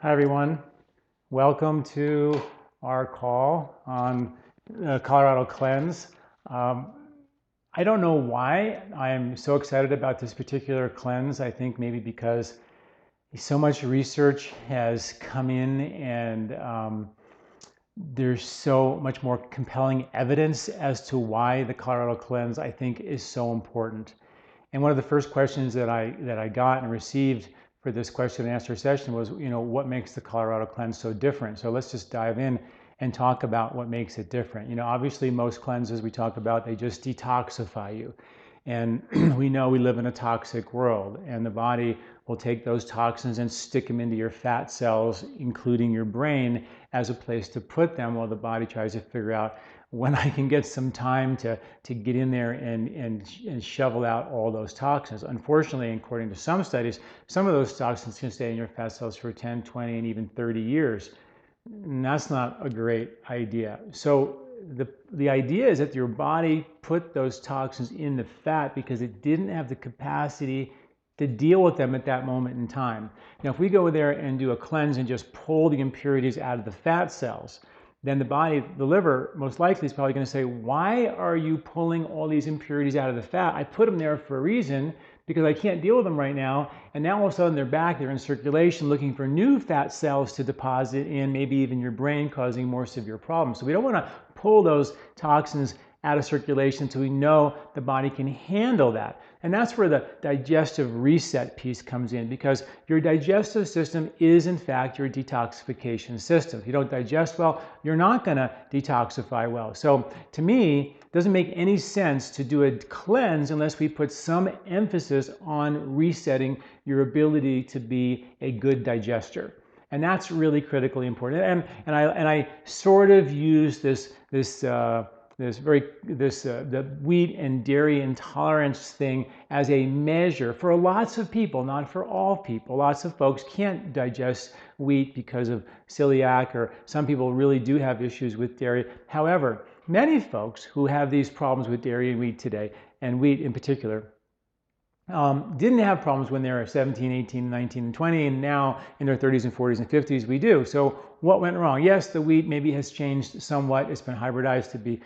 Hi, everyone. Welcome to our call on Colorado Cleanse. Um, I don't know why I'm so excited about this particular cleanse. I think maybe because so much research has come in and there's so much more compelling evidence as to why the Colorado Cleanse, I think, is so important. And one of the first questions that I got and received for this question and answer session was, what makes the Colorado Cleanse so different? So let's just dive in and talk about what makes it different. Obviously most cleanses we talk about, they just detoxify you. And we know we live in a toxic world, and the body will take those toxins and stick them into your fat cells, including your brain, as a place to put them while the body tries to figure out when I can get some time to get in there and shovel out all those toxins. Unfortunately, according to some studies, some of those toxins can stay in your fat cells for 10, 20, and even 30 years. And that's not a great idea. So the idea is that your body put those toxins in the fat because it didn't have the capacity to deal with them at that moment in time. Now, if we go there and do a cleanse and just pull the impurities out of the fat cells, then the body, the liver, most likely is probably going to say, why are you pulling all these impurities out of the fat? I put them there for a reason because I can't deal with them right now. And now all of a sudden they're back, they're in circulation looking for new fat cells to deposit in, maybe even your brain, causing more severe problems. So we don't want to pull those toxins out of circulation until we know the body can handle that. And that's where the digestive reset piece comes in, because your digestive system is in fact your detoxification system. If you don't digest well, you're not going to detoxify well. So to me, it doesn't make any sense to do a cleanse unless we put some emphasis on resetting your ability to be a good digester. And that's really critically important. And I sort of use the wheat and dairy intolerance thing as a measure for lots of people, not for all people. Lots of folks can't digest wheat because of celiac, or some people really do have issues with dairy. However, many folks who have these problems with dairy and wheat today, and wheat in particular, didn't have problems when they were 17, 18, 19, and 20, and now in their 30s and 40s and 50s we do. So what went wrong? Yes, the wheat maybe has changed somewhat. It's been hybridized to be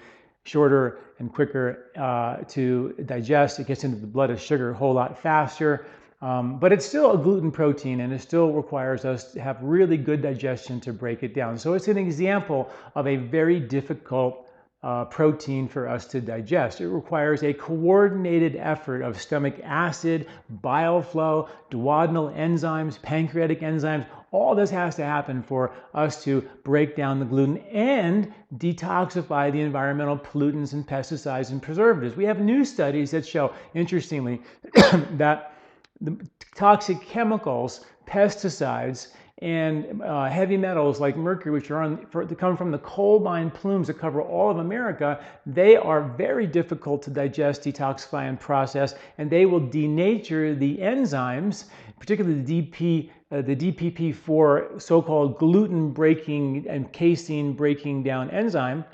shorter and quicker to digest. It gets into the blood as sugar a whole lot faster, but it's still a gluten protein, and it still requires us to have really good digestion to break it down. So it's an example of a very difficult protein for us to digest. It requires a coordinated effort of stomach acid, bile flow, duodenal enzymes, pancreatic enzymes. All this has to happen for us to break down the gluten and detoxify the environmental pollutants and pesticides and preservatives. We have new studies that show, interestingly, that the toxic chemicals, pesticides, and heavy metals like mercury, which come from the coal mine plumes that cover all of America, they are very difficult to digest, detoxify, and process, and they will denature the enzymes, particularly the DPP4, so-called gluten breaking and casein breaking down enzyme.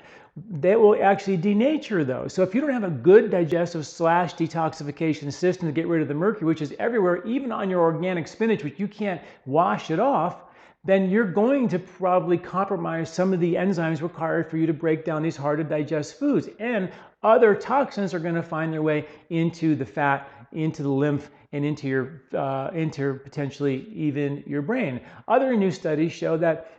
That will actually denature those. So if you don't have a good digestive / detoxification system to get rid of the mercury, which is everywhere, even on your organic spinach, which you can't wash it off, then you're going to probably compromise some of the enzymes required for you to break down these hard to digest foods. And other toxins are going to find their way into the fat, into the lymph, and into potentially even your brain. Other new studies show that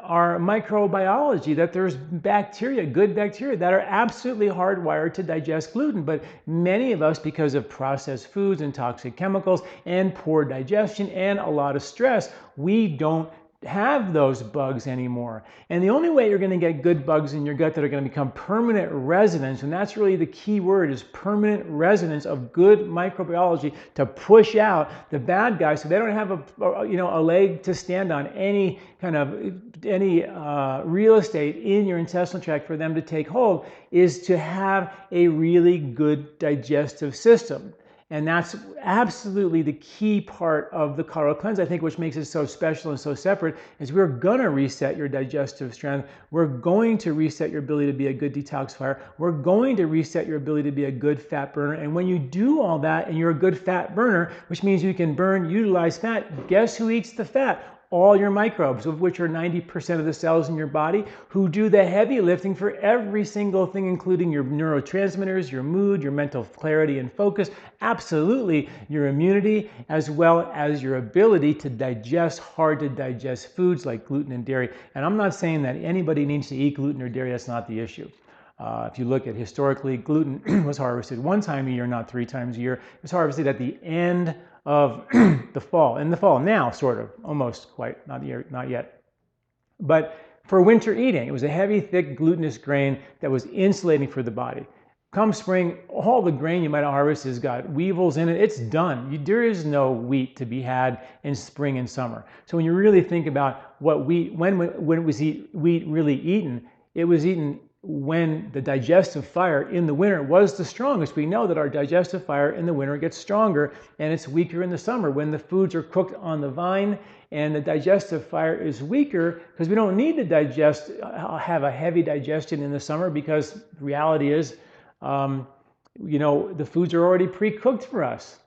our microbiology, that there's bacteria, good bacteria, that are absolutely hardwired to digest gluten. But many of us, because of processed foods and toxic chemicals and poor digestion and a lot of stress, we don't have those bugs anymore. And the only way you're going to get good bugs in your gut that are going to become permanent residents, and that's really the key word, is permanent residents of good microbiology to push out the bad guys so they don't have a leg to stand on, any real estate in your intestinal tract for them to take hold, is to have a really good digestive system. And that's absolutely the key part of the Colorado Cleanse, I think, which makes it so special and so separate, is we're going to reset your digestive strength. We're going to reset your ability to be a good detoxifier. We're going to reset your ability to be a good fat burner. And when you do all that and you're a good fat burner, which means you can burn, utilize fat, guess who eats the fat? all your microbes, of which are 90% of the cells in your body, who do the heavy lifting for every single thing, including your neurotransmitters, your mood, your mental clarity and focus, absolutely your immunity, as well as your ability to digest hard to digest foods like gluten and dairy. And I'm not saying that anybody needs to eat gluten or dairy. That's not the issue. If you look at historically, gluten was harvested one time a year, not 3 times a year. It was harvested at the end of the fall. In the fall now, sort of, almost quite, not yet. But for winter eating, it was a heavy, thick, glutinous grain that was insulating for the body. Come spring, all the grain you might have harvested has got weevils in it. It's done. There is no wheat to be had in spring and summer. So when you really think about what wheat, when was wheat really eaten, it was eaten when the digestive fire in the winter was the strongest. We know that our digestive fire in the winter gets stronger and it's weaker in the summer when the foods are cooked on the vine, and the digestive fire is weaker because we don't need to have a heavy digestion in the summer, because the reality is, the foods are already pre-cooked for us.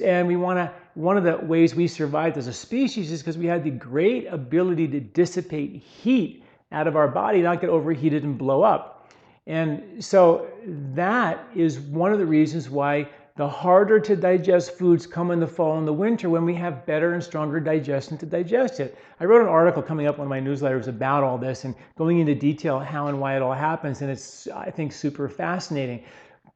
And one of the ways we survived as a species is because we had the great ability to dissipate heat out of our body, not get overheated and blow up. And so that is one of the reasons why the harder to digest foods come in the fall and the winter, when we have better and stronger digestion to digest it. I wrote an article coming up on my newsletters about all this and going into detail how and why it all happens, and it's, I think, super fascinating.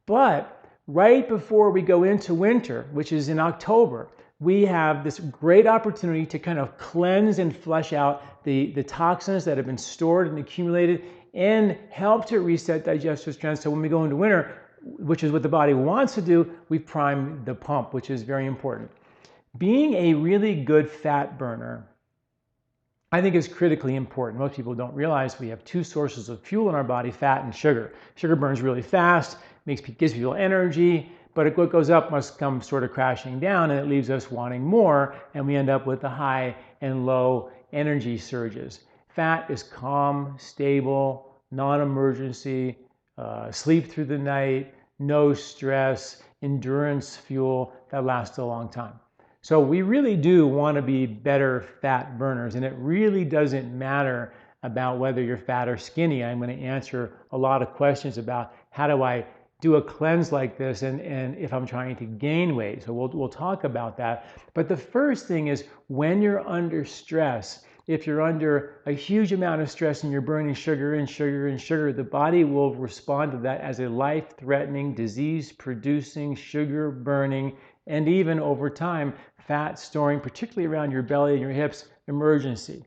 But right before we go into winter, which is in October, we have this great opportunity to kind of cleanse and flush out the toxins that have been stored and accumulated, and help to reset digestive strength. So when we go into winter, which is what the body wants to do, we prime the pump, which is very important. Being a really good fat burner, I think, is critically important. Most people don't realize we have 2 sources of fuel in our body: fat and sugar. Sugar burns really fast, gives people energy, but what goes up must come sort of crashing down, and it leaves us wanting more, and we end up with the high and low energy surges. Fat is calm, stable, non-emergency, sleep through the night, no stress, endurance fuel that lasts a long time. So we really do want to be better fat burners, and it really doesn't matter about whether you're fat or skinny. I'm going to answer a lot of questions about how do I do a cleanse like this, and if I'm trying to gain weight. So we'll talk about that. But the first thing is, when you're under stress, if you're under a huge amount of stress and you're burning sugar and sugar and sugar, the body will respond to that as a life-threatening, disease-producing, sugar-burning, and even over time, fat storing, particularly around your belly and your hips, emergency.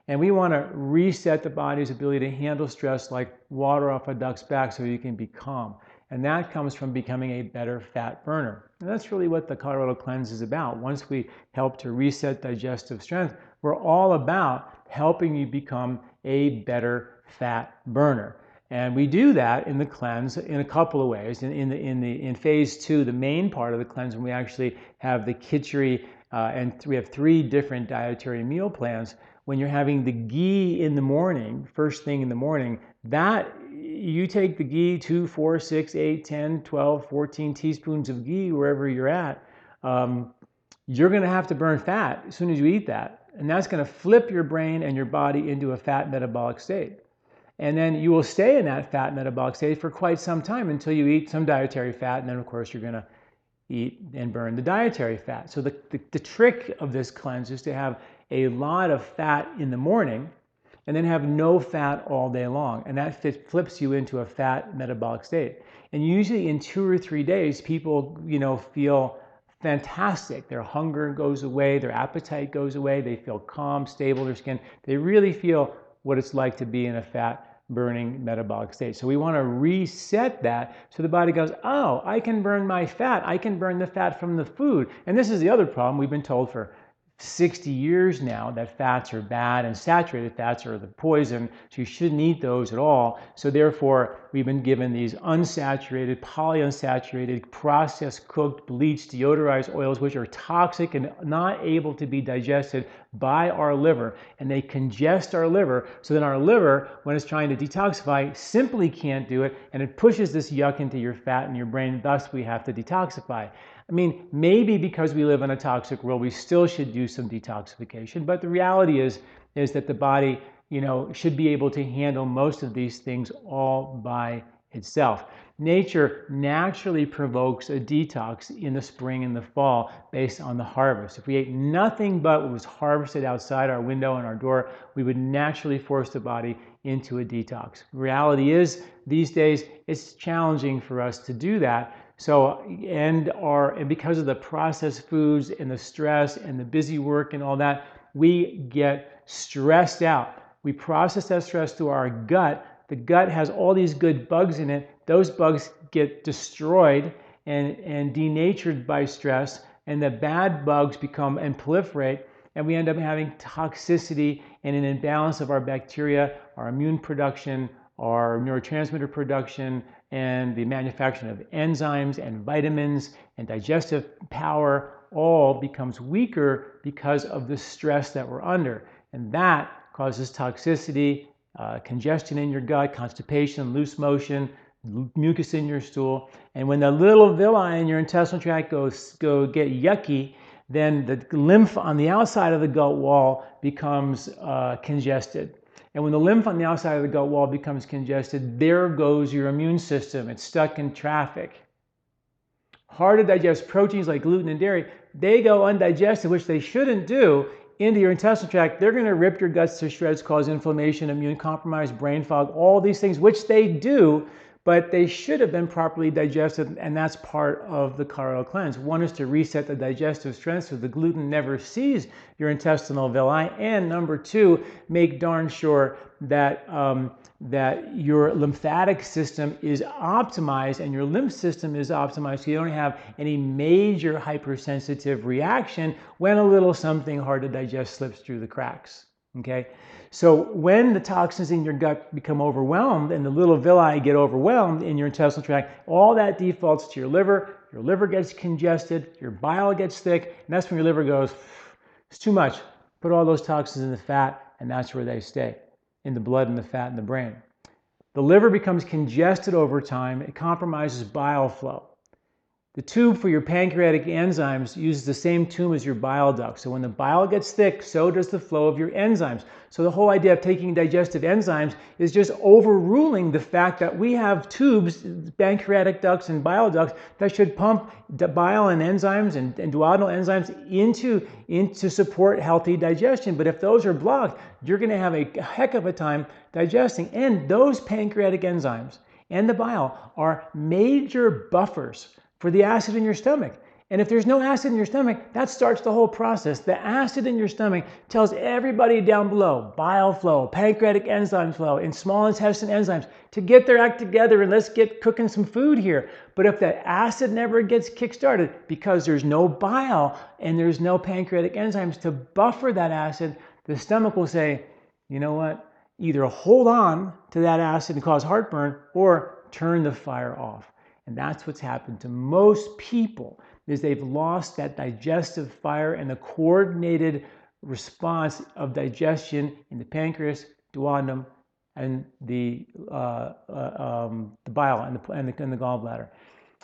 And we want to reset the body's ability to handle stress like water off a duck's back so you can be calm. And that comes from becoming a better fat burner. And that's really what the Colorado Cleanse is about. Once we help to reset digestive strength, we're all about helping you become a better fat burner. And we do that in the cleanse in a couple of ways. In phase 2, the main part of the cleanse, when we actually have the khichdi, and we have 3 different dietary meal plans. When you're having the ghee in the morning, first thing in the morning, that you take the ghee, 2, 4, 6, 8, 10, 12, 14 teaspoons of ghee, wherever you're at, you're going to have to burn fat as soon as you eat that. And that's going to flip your brain and your body into a fat metabolic state. And then you will stay in that fat metabolic state for quite some time until you eat some dietary fat. And then, of course, you're going to eat and burn the dietary fat. So the trick of this cleanse is to have a lot of fat in the morning and then have no fat all day long. And that flips you into a fat metabolic state. And usually in 2 or 3 days, people, feel fantastic. Their hunger goes away, their appetite goes away, they feel calm, stable, their skin. They really feel what it's like to be in a fat burning metabolic state. So we want to reset that so the body goes, oh, I can burn my fat. I can burn the fat from the food. And this is the other problem. We've been told for 60 years now that fats are bad and saturated fats are the poison, so you shouldn't eat those at all. So therefore, we've been given these unsaturated, polyunsaturated, processed, cooked, bleached, deodorized oils, which are toxic and not able to be digested by our liver. And they congest our liver, so then our liver, when it's trying to detoxify, simply can't do it, and it pushes this yuck into your fat and your brain. Thus, we have to detoxify. I mean, maybe because we live in a toxic world, we still should do some detoxification, but the reality is that the body, should be able to handle most of these things all by itself. Nature naturally provokes a detox in the spring and the fall based on the harvest. If we ate nothing but what was harvested outside our window and our door, we would naturally force the body into a detox. Reality is, these days, it's challenging for us to do that. So, and because of the processed foods and the stress and the busy work and all that, we get stressed out. We process that stress through our gut. The gut has all these good bugs in it. Those bugs get destroyed and denatured by stress, and the bad bugs become and proliferate, and we end up having toxicity and an imbalance of our bacteria, our immune production, our neurotransmitter production, and the manufacturing of enzymes and vitamins and digestive power all becomes weaker because of the stress that we're under. And that causes toxicity, congestion in your gut, constipation, loose motion, mucus in your stool. And when the little villi in your intestinal tract go get yucky, then the lymph on the outside of the gut wall becomes congested. And when the lymph on the outside of the gut wall becomes congested, there goes your immune system. It's stuck in traffic. Hard to digest proteins like gluten and dairy, they go undigested, which they shouldn't do, into your intestinal tract. They're going to rip your guts to shreds, cause inflammation, immune compromise, brain fog, all these things, which they do, but they should have been properly digested, and that's part of the Colorado cleanse. One is to reset the digestive strength so the gluten never sees your intestinal villi, and number two, make darn sure that that your lymphatic system is optimized and your lymph system is optimized so you don't have any major hypersensitive reaction when a little something hard to digest slips through the cracks. Okay? So when the toxins in your gut become overwhelmed and the little villi get overwhelmed in your intestinal tract, all that defaults to your liver gets congested, your bile gets thick, and that's when your liver goes, it's too much. Put all those toxins in the fat, and that's where they stay, in the blood and the fat and the brain. The liver becomes congested over time. It compromises bile flow. The tube for your pancreatic enzymes uses the same tube as your bile duct. So when the bile gets thick, so does the flow of your enzymes. So the whole idea of taking digestive enzymes is just overruling the fact that we have tubes, pancreatic ducts and bile ducts, that should pump the bile and enzymes and duodenal enzymes into support healthy digestion. But if those are blocked, you're going to have a heck of a time digesting. And those pancreatic enzymes and the bile are major buffers for the acid in your stomach. And if there's no acid in your stomach, that starts the whole process. The acid in your stomach tells everybody down below, bile flow, pancreatic enzyme flow, and small intestine enzymes, to get their act together and let's get cooking some food here. But if the acid never gets kick-started because there's no bile and there's no pancreatic enzymes to buffer that acid, the stomach will say, you know what, either hold on to that acid and cause heartburn or turn the fire off. And that's what's happened to most people, is they've lost that digestive fire and the coordinated response of digestion in the pancreas, duodenum, and the bile and the gallbladder.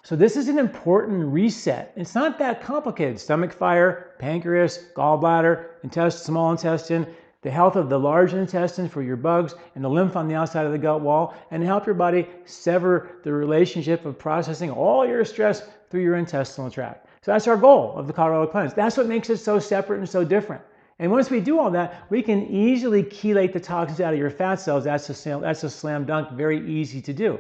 So this is an important reset. It's not that complicated. Stomach fire, pancreas, gallbladder, small intestine, the health of the large intestine for your bugs, and the lymph on the outside of the gut wall, and help your body sever the relationship of processing all your stress through your intestinal tract. So that's our goal of the Colorado cleanse. That's what makes it so separate and so different. And once we do all that, we can easily chelate the toxins out of your fat cells. That's a slam dunk, very easy to do.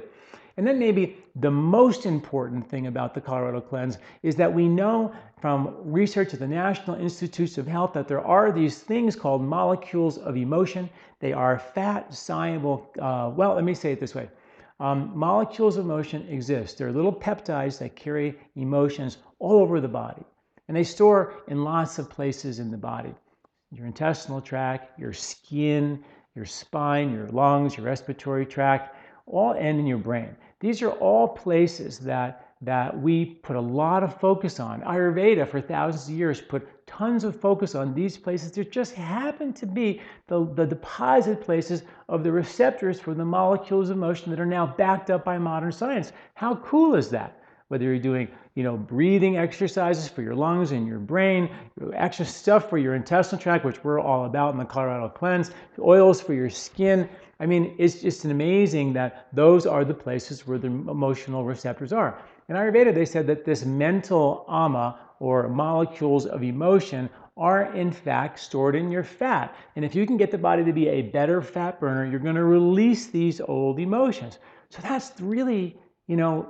And then maybe the most important thing about the Colorado cleanse is that we know from research at the National Institutes of Health that there are these things called molecules of emotion. They are fat soluble, well, let me say it this way. Molecules of emotion exist. They're little peptides that carry emotions all over the body. And they store in lots of places in the body. Your intestinal tract, your skin, your spine, your lungs, your respiratory tract, and in your brain. These are all places that we put a lot of focus on. Ayurveda for thousands of years put tons of focus on these places. There just happen to be the deposit places of the receptors for the molecules of motion that are now backed up by modern science. How cool is that? whether you're doing, breathing exercises for your lungs and your brain, extra stuff for your intestinal tract, which we're all about in the Colorado Cleanse, oils for your skin. I mean, it's just amazing that those are the places where the emotional receptors are. In Ayurveda, they said that this mental ama, or molecules of emotion, are in fact stored in your fat. And if you can get the body to be a better fat burner, you're going to release these old emotions. So that's really, the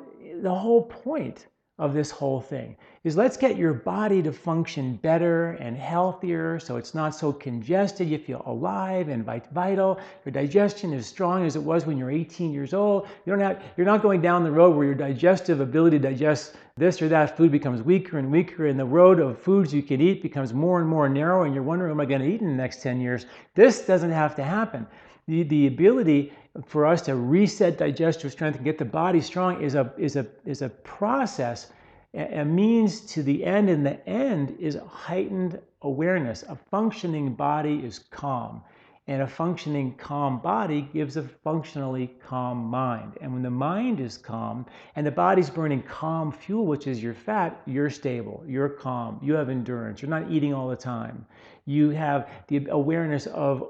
whole point of this whole thing is let's get your body to function better and healthier so it's not so congested. You feel alive and vital. Your digestion is strong as it was when you're 18 years old. You're not going down the road where your digestive ability to digest this or that food becomes weaker and weaker, and the road of foods you can eat becomes more and more narrow, and you're wondering, what am I going to eat in the next 10 years? This doesn't have to happen. The ability for us to reset digestive strength and get the body strong is a process, a means to the end, and the end is heightened awareness. A functioning body is calm, and a functioning calm body gives a functionally calm mind. And when the mind is calm and the body's burning calm fuel, which is your fat, you're stable, you're calm, you have endurance, you're not eating all the time. You have the awareness of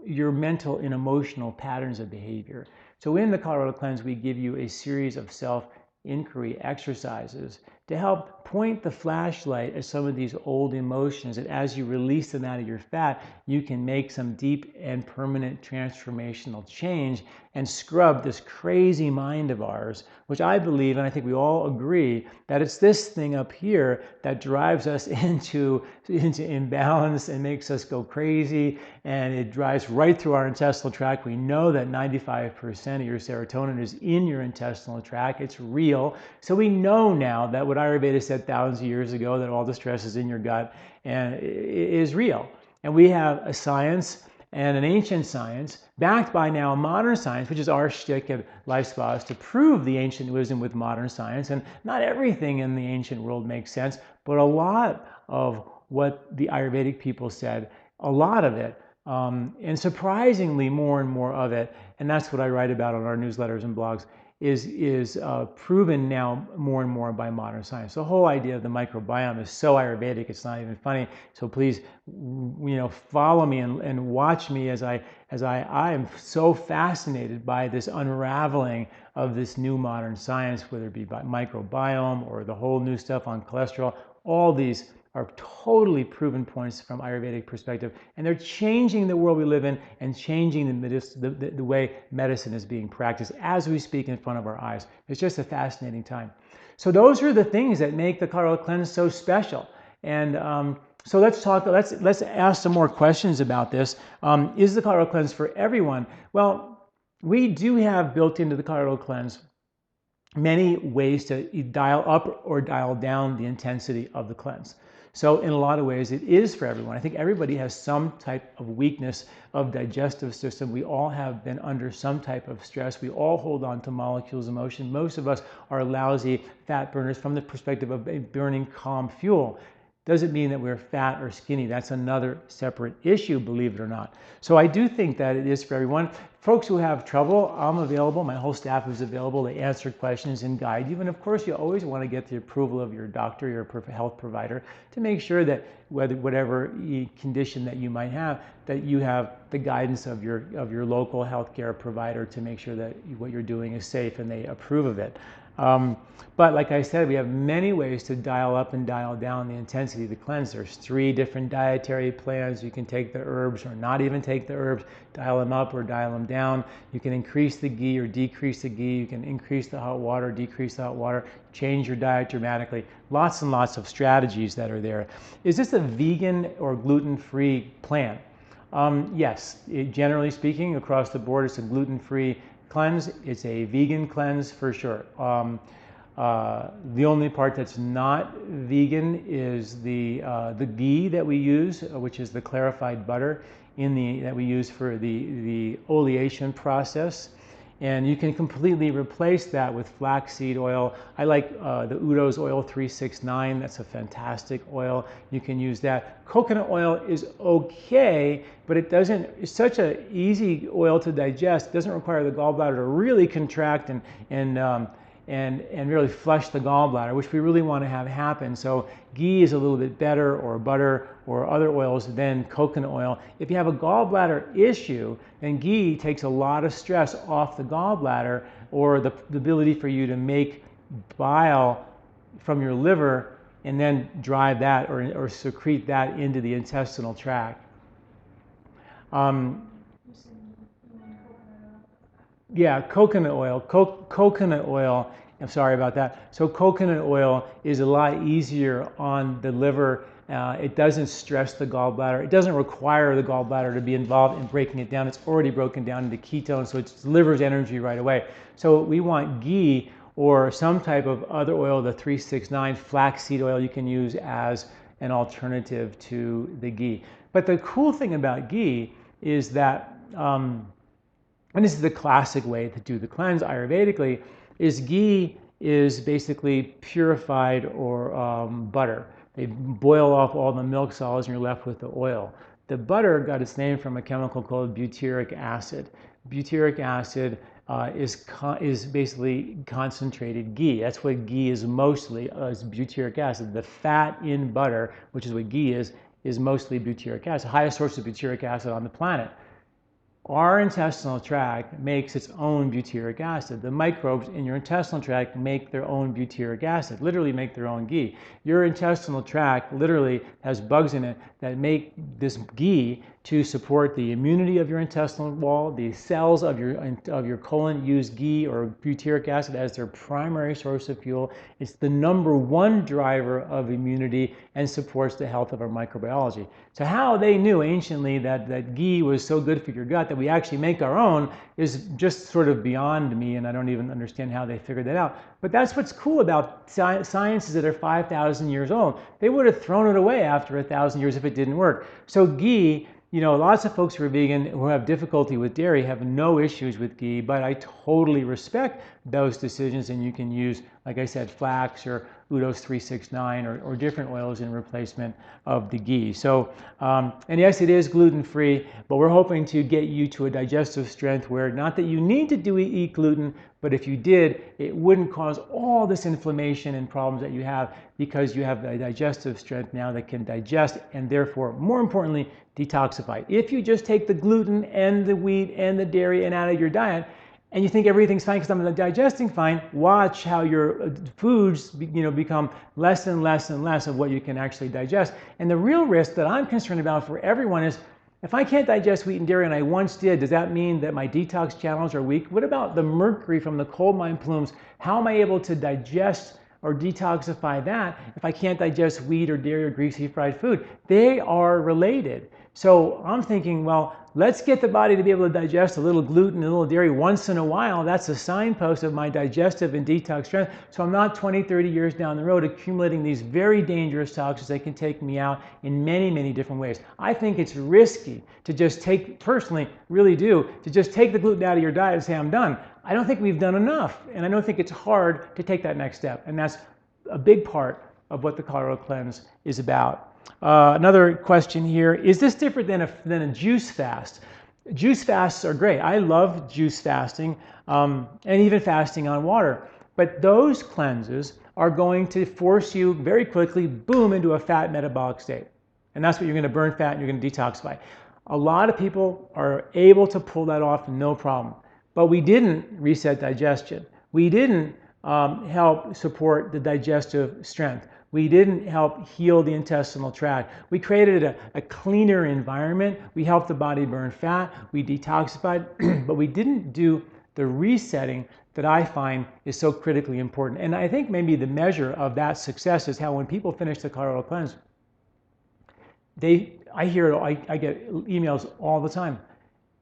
your mental and emotional patterns of behavior. So in the Colorado Cleanse, we give you a series of self-inquiry exercises to help point the flashlight at some of these old emotions, and as you release them out of your fat, you can make some deep and permanent transformational change and scrub this crazy mind of ours, which I believe, and I think we all agree, that it's this thing up here that drives us into imbalance and makes us go crazy, and it drives right through our intestinal tract. We know that 95% of your serotonin is in your intestinal tract. It's real. So we know now that what Ayurveda said thousands of years ago, that all the stress is in your gut, and it is real. And we have a science and an ancient science backed by now modern science, which is our shtick at LifeSpa, is to prove the ancient wisdom with modern science. And not everything in the ancient world makes sense, but a lot of what the Ayurvedic people said, a lot of it, and surprisingly more and more of it, and that's what I write about on our newsletters and blogs, is proven now more and more by modern science. The whole idea of the microbiome is so Ayurvedic, it's not even funny. So please, follow me and watch me as I am so fascinated by this unraveling of this new modern science, whether it be by microbiome or the whole new stuff on cholesterol. All these are totally proven points from Ayurvedic perspective, and they're changing the world we live in and changing the way medicine is being practiced as we speak in front of our eyes. It's just a fascinating time. So those are the things that make the Colorado Cleanse so special. And so let's ask some more questions about this. Is the Colorado Cleanse for everyone? Well, we do have built into the Colorado Cleanse many ways to dial up or dial down the intensity of the cleanse. So in a lot of ways, it is for everyone. I think everybody has some type of weakness of digestive system. We all have been under some type of stress. We all hold on to molecules of motion. Most of us are lousy fat burners from the perspective of burning calm fuel. Doesn't mean that we're fat or skinny. That's another separate issue, believe it or not. So I do think that it is for everyone. Folks who have trouble, I'm available. My whole staff is available to answer questions and guide you. And of course, you always want to get the approval of your doctor, your health provider, to make sure that whatever condition that you might have, that you have the guidance of your local healthcare provider to make sure that what you're doing is safe and they approve of it. But like I said, we have many ways to dial up and dial down the intensity of the cleanse. There's 3 different dietary plans. You can take the herbs or not even take the herbs, dial them up or dial them down. You can increase the ghee or decrease the ghee. You can increase the hot water, decrease the hot water, change your diet dramatically. Lots and lots of strategies that are there. Is this a vegan or gluten-free plan? Yes, generally speaking, across the board, it's a gluten-free cleanse. It's a vegan cleanse for sure. The only part that's not vegan is the ghee that we use, which is the clarified butter that we use for the oleation process. And you can completely replace that with flaxseed oil. I like the Udo's Oil 369. That's a fantastic oil. You can use that. Coconut oil is okay, but it's such an easy oil to digest. It doesn't require the gallbladder to really contract and and really flush the gallbladder, which we really want to have happen. So ghee is a little bit better, or butter or other oils, than coconut oil. If you have a gallbladder issue, then ghee takes a lot of stress off the gallbladder, or the ability for you to make bile from your liver and then drive that or secrete that into the intestinal tract. Yeah, coconut oil. Coconut oil, I'm sorry about that. So coconut oil is a lot easier on the liver. It doesn't stress the gallbladder. It doesn't require the gallbladder to be involved in breaking it down. It's already broken down into ketones, so it delivers energy right away. So we want ghee or some type of other oil, the 369 flaxseed oil you can use as an alternative to the ghee. But the cool thing about ghee is that, and this is the classic way to do the cleanse Ayurvedically, is ghee is basically purified or butter. They boil off all the milk solids and you're left with the oil. The butter got its name from a chemical called butyric acid. Butyric acid is basically concentrated ghee. That's what ghee is mostly, is butyric acid. The fat in butter, which is what ghee is mostly butyric acid, the highest source of butyric acid on the planet. Our intestinal tract makes its own butyric acid. The microbes in your intestinal tract make their own butyric acid, literally make their own ghee. Your intestinal tract literally has bugs in it that make this ghee to support the immunity of your intestinal wall. The cells of your colon use ghee or butyric acid as their primary source of fuel. It's the #1 driver of immunity and supports the health of our microbiology. So how they knew anciently that ghee was so good for your gut that we actually make our own is just sort of beyond me, and I don't even understand how they figured that out. But that's what's cool about sciences that are 5,000 years old. They would have thrown it away after 1,000 years if it didn't work. So ghee, you know, lots of folks who are vegan who have difficulty with dairy have no issues with ghee, but I totally respect those decisions, and you can use, like I said, flax or Udo's 369 or different oils in replacement of the ghee. So, and yes, it is gluten-free, but we're hoping to get you to a digestive strength where, not that you need to eat gluten, but if you did, it wouldn't cause all this inflammation and problems that you have, because you have a digestive strength now that can digest and therefore, more importantly, detoxify. If you just take the gluten and the wheat and the dairy and out of your diet, and you think everything's fine because I'm digesting fine, watch how your foods become less and less and less of what you can actually digest. And the real risk that I'm concerned about for everyone is, if I can't digest wheat and dairy, and I once did, does that mean that my detox channels are weak? What about the mercury from the coal mine plumes? How am I able to digest or detoxify that if I can't digest wheat or dairy or greasy fried food? They are related. So I'm thinking, well, let's get the body to be able to digest a little gluten and a little dairy once in a while. That's a signpost of my digestive and detox strength. So I'm not 20, 30 years down the road accumulating these very dangerous toxins that can take me out in many, many different ways. I think it's risky to just personally, really do, to just take the gluten out of your diet and say, I'm done. I don't think we've done enough. And I don't think it's hard to take that next step. And that's a big part of what the Colorado Cleanse is about. Another question here, is this different than a juice fast? Juice fasts are great. I love juice fasting and even fasting on water. But those cleanses are going to force you very quickly, boom, into a fat metabolic state. And that's what you're going to burn fat and you're going to detoxify. A lot of people are able to pull that off, no problem. But we didn't reset digestion. We didn't help support the digestive strength. We didn't help heal the intestinal tract. We created a cleaner environment. We helped the body burn fat. We detoxified, but we didn't do the resetting that I find is so critically important. And I think maybe the measure of that success is how, when people finish the Colorado Cleanse, I get emails all the time.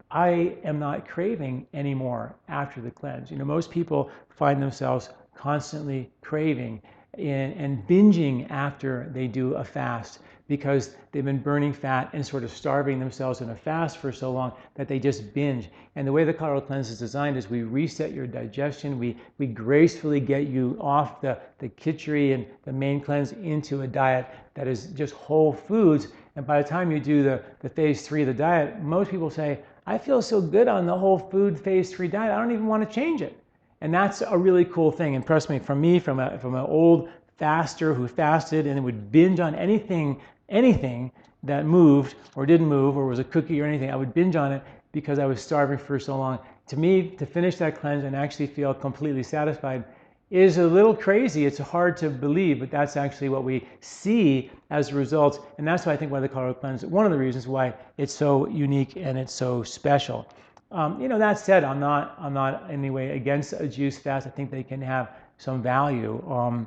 I am not craving anymore after the cleanse. You know, most people find themselves constantly craving and binging after they do a fast, because they've been burning fat and sort of starving themselves in a fast for so long that they just binge. And the way the Colorado Cleanse is designed is we reset your digestion. We gracefully get you off the khichdi and the main cleanse into a diet that is just whole foods. And by the time you do the phase 3 of the diet, most people say, I feel so good on the whole food phase 3 diet, I don't even want to change it. And that's a really cool thing. And trust me, from an old faster who fasted and would binge on anything that moved or didn't move or was a cookie or anything, I would binge on it because I was starving for so long. To me, to finish that cleanse and actually feel completely satisfied is a little crazy. It's hard to believe, but that's actually what we see as a result. And that's why I think why the Colorado Cleanse, one of the reasons why it's so unique and it's so special. That said, I'm not in any way against a juice fast. I think they can have some value.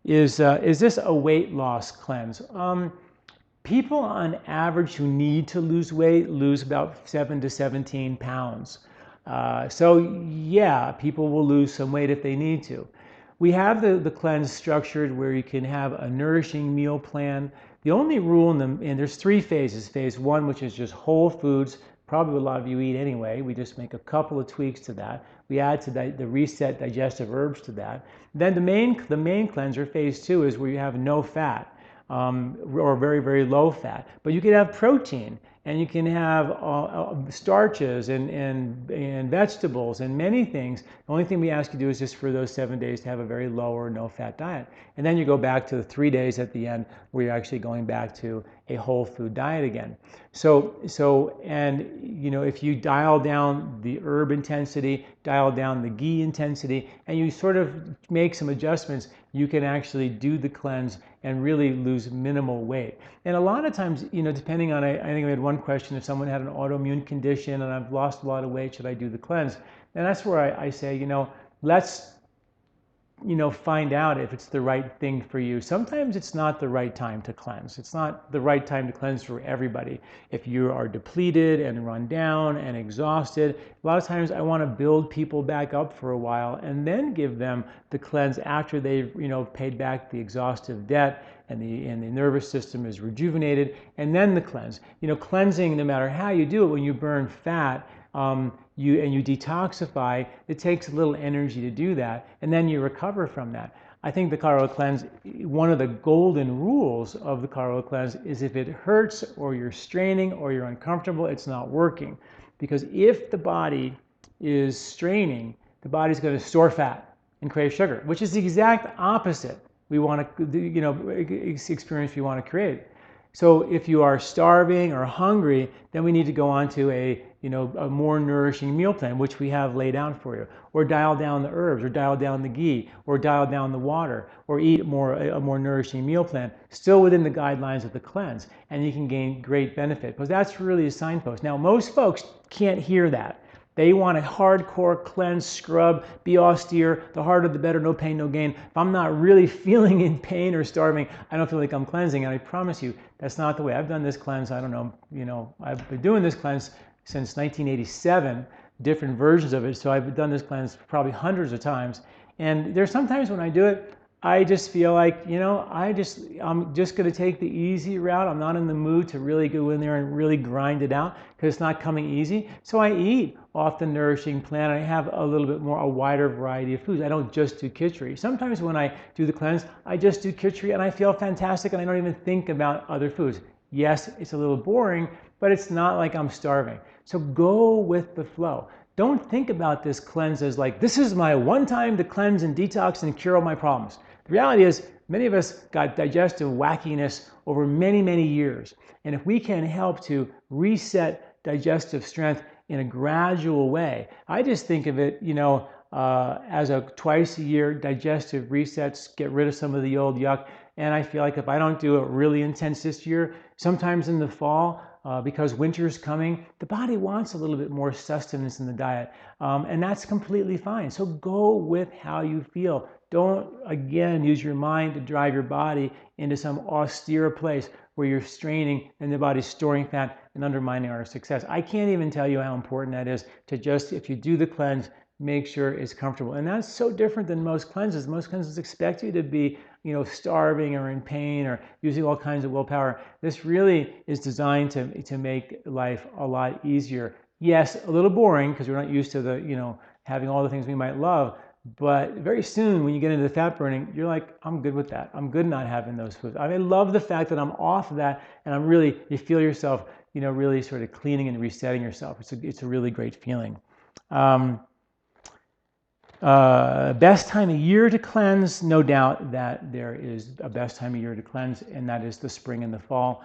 Is this a weight loss cleanse? People on average who need to lose weight lose about 7 to 17 pounds. So yeah, people will lose some weight if they need to. We have the cleanse structured where you can have a nourishing meal plan. The only rule and there's 3 phases. Phase 1, which is just whole foods, probably what a lot of you eat anyway. We just make a couple of tweaks to that. We add to the reset digestive herbs to that. Then the main cleanser, phase 2, is where you have no fat. Or very, very low fat. But you can have protein, and you can have starches and vegetables and many things. The only thing we ask you to do is just for those 7 days to have a very low or no fat diet. And then you go back to the 3 days at the end where you're actually going back to a whole food diet again. If you dial down the herb intensity, dial down the ghee intensity, and you sort of make some adjustments, you can actually do the cleanse and really lose minimal weight. And a lot of times, depending on, I think we had one question, if someone had an autoimmune condition and I've lost a lot of weight, should I do the cleanse? And that's where I say, let's find out if it's the right thing for you. Sometimes it's not the right time to cleanse. It's not the right time to cleanse for everybody. If you are depleted and run down and exhausted, a lot of times I want to build people back up for a while and then give them the cleanse after they've paid back the exhaustive debt and the nervous system is rejuvenated, and then the cleanse. Cleansing, no matter how you do it, when you burn fat, you detoxify, it takes a little energy to do that, and then you recover from that. I think the Colorado Cleanse, one of the golden rules of the Colorado Cleanse is if it hurts or you're straining or you're uncomfortable, it's not working. Because if the body is straining, the body's going to store fat and crave sugar, which is the exact opposite we want to, experience we want to create. So if you are starving or hungry, then we need to go on to a more nourishing meal plan, which we have laid out for you, or dial down the herbs, or dial down the ghee, or dial down the water, or eat a more nourishing meal plan, still within the guidelines of the cleanse, and you can gain great benefit, because that's really a signpost. Now, most folks can't hear that. They want a hardcore cleanse, scrub, be austere, the harder the better, no pain, no gain. If I'm not really feeling in pain or starving, I don't feel like I'm cleansing, and I promise you, that's not the way. I've done this cleanse, I don't know, I've been doing this cleanse since 1987, different versions of it, so I've done this cleanse probably hundreds of times, and there's sometimes when I do it, I just feel like, I'm just going to take the easy route. I'm not in the mood to really go in there and really grind it out because it's not coming easy. So I eat off the nourishing plan. I have a wider variety of foods. I don't just do khichdi. Sometimes when I do the cleanse, I just do khichdi and I feel fantastic and I don't even think about other foods. Yes, it's a little boring, but it's not like I'm starving. So go with the flow. Don't think about this cleanse as like, this is my one time to cleanse and detox and cure all my problems. The reality is, many of us got digestive wackiness over many, many years. And if we can help to reset digestive strength in a gradual way, I just think of it, as a twice a year digestive resets, get rid of some of the old yuck. And I feel like if I don't do it really intense this year, sometimes in the fall, because winter's coming, the body wants a little bit more sustenance in the diet. And that's completely fine. So go with how you feel. Don't, again, use your mind to drive your body into some austere place where you're straining and the body's storing fat and undermining our success. I can't even tell you how important that is to just, if you do the cleanse, make sure it's comfortable. And that's so different than most cleanses. Most cleanses expect you to be, starving or in pain or using all kinds of willpower. This really is designed to make life a lot easier. Yes, a little boring because we're not used to the, having all the things we might love. But very soon when you get into the fat burning, you're like, I'm good with that. I'm good not having those foods. I love the fact that I'm off of that and you feel yourself, really sort of cleaning and resetting yourself. It's a really great feeling. Best time of year to cleanse, no doubt that there is a best time of year to cleanse, and that is the spring and the fall.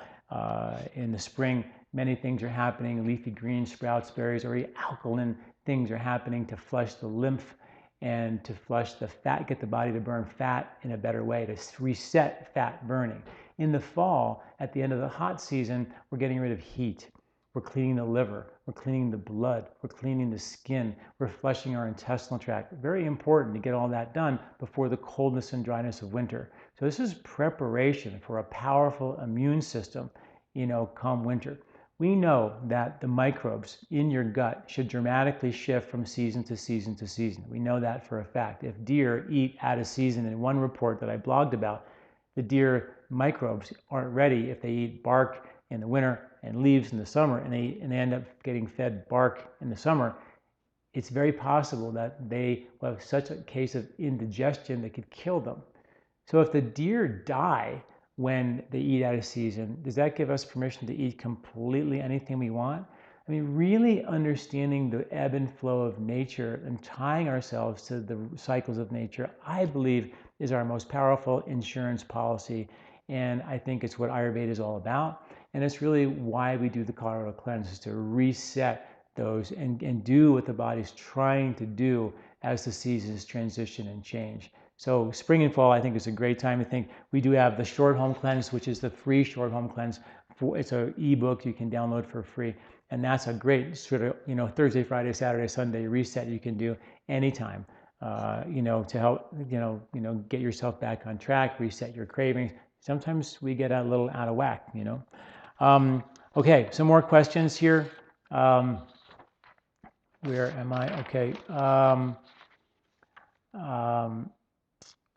In the spring, many things are happening. Leafy greens, sprouts, berries, very alkaline things are happening to flush the lymph and to flush the fat, get the body to burn fat in a better way, to reset fat burning. In the fall, at the end of the hot season, we're getting rid of heat. We're cleaning the liver, we're cleaning the blood, we're cleaning the skin, we're flushing our intestinal tract. Very important to get all that done before the coldness and dryness of winter. So this is preparation for a powerful immune system, come winter. We know that the microbes in your gut should dramatically shift from season to season to season. We know that for a fact. If deer eat out of season, in one report that I blogged about, the deer microbes aren't ready if they eat bark in the winter and leaves in the summer, and they end up getting fed bark in the summer. It's very possible that they will have such a case of indigestion that could kill them. So if the deer die when they eat out of season, does that give us permission to eat completely anything we want? I mean, really understanding the ebb and flow of nature and tying ourselves to the cycles of nature, I believe, is our most powerful insurance policy. And I think it's what Ayurveda is all about. And it's really why we do the Colorado cleanse, is to reset those and do what the body's trying to do as the seasons transition and change. So spring and fall, I think, is a great time to think. We do have the short home cleanse, which is the free short home cleanse. It's an ebook you can download for free. And that's a great sort of, Thursday, Friday, Saturday, Sunday reset you can do anytime, to help, get yourself back on track, reset your cravings. Sometimes we get a little out of whack, Okay, some more questions here. Where am I? Okay.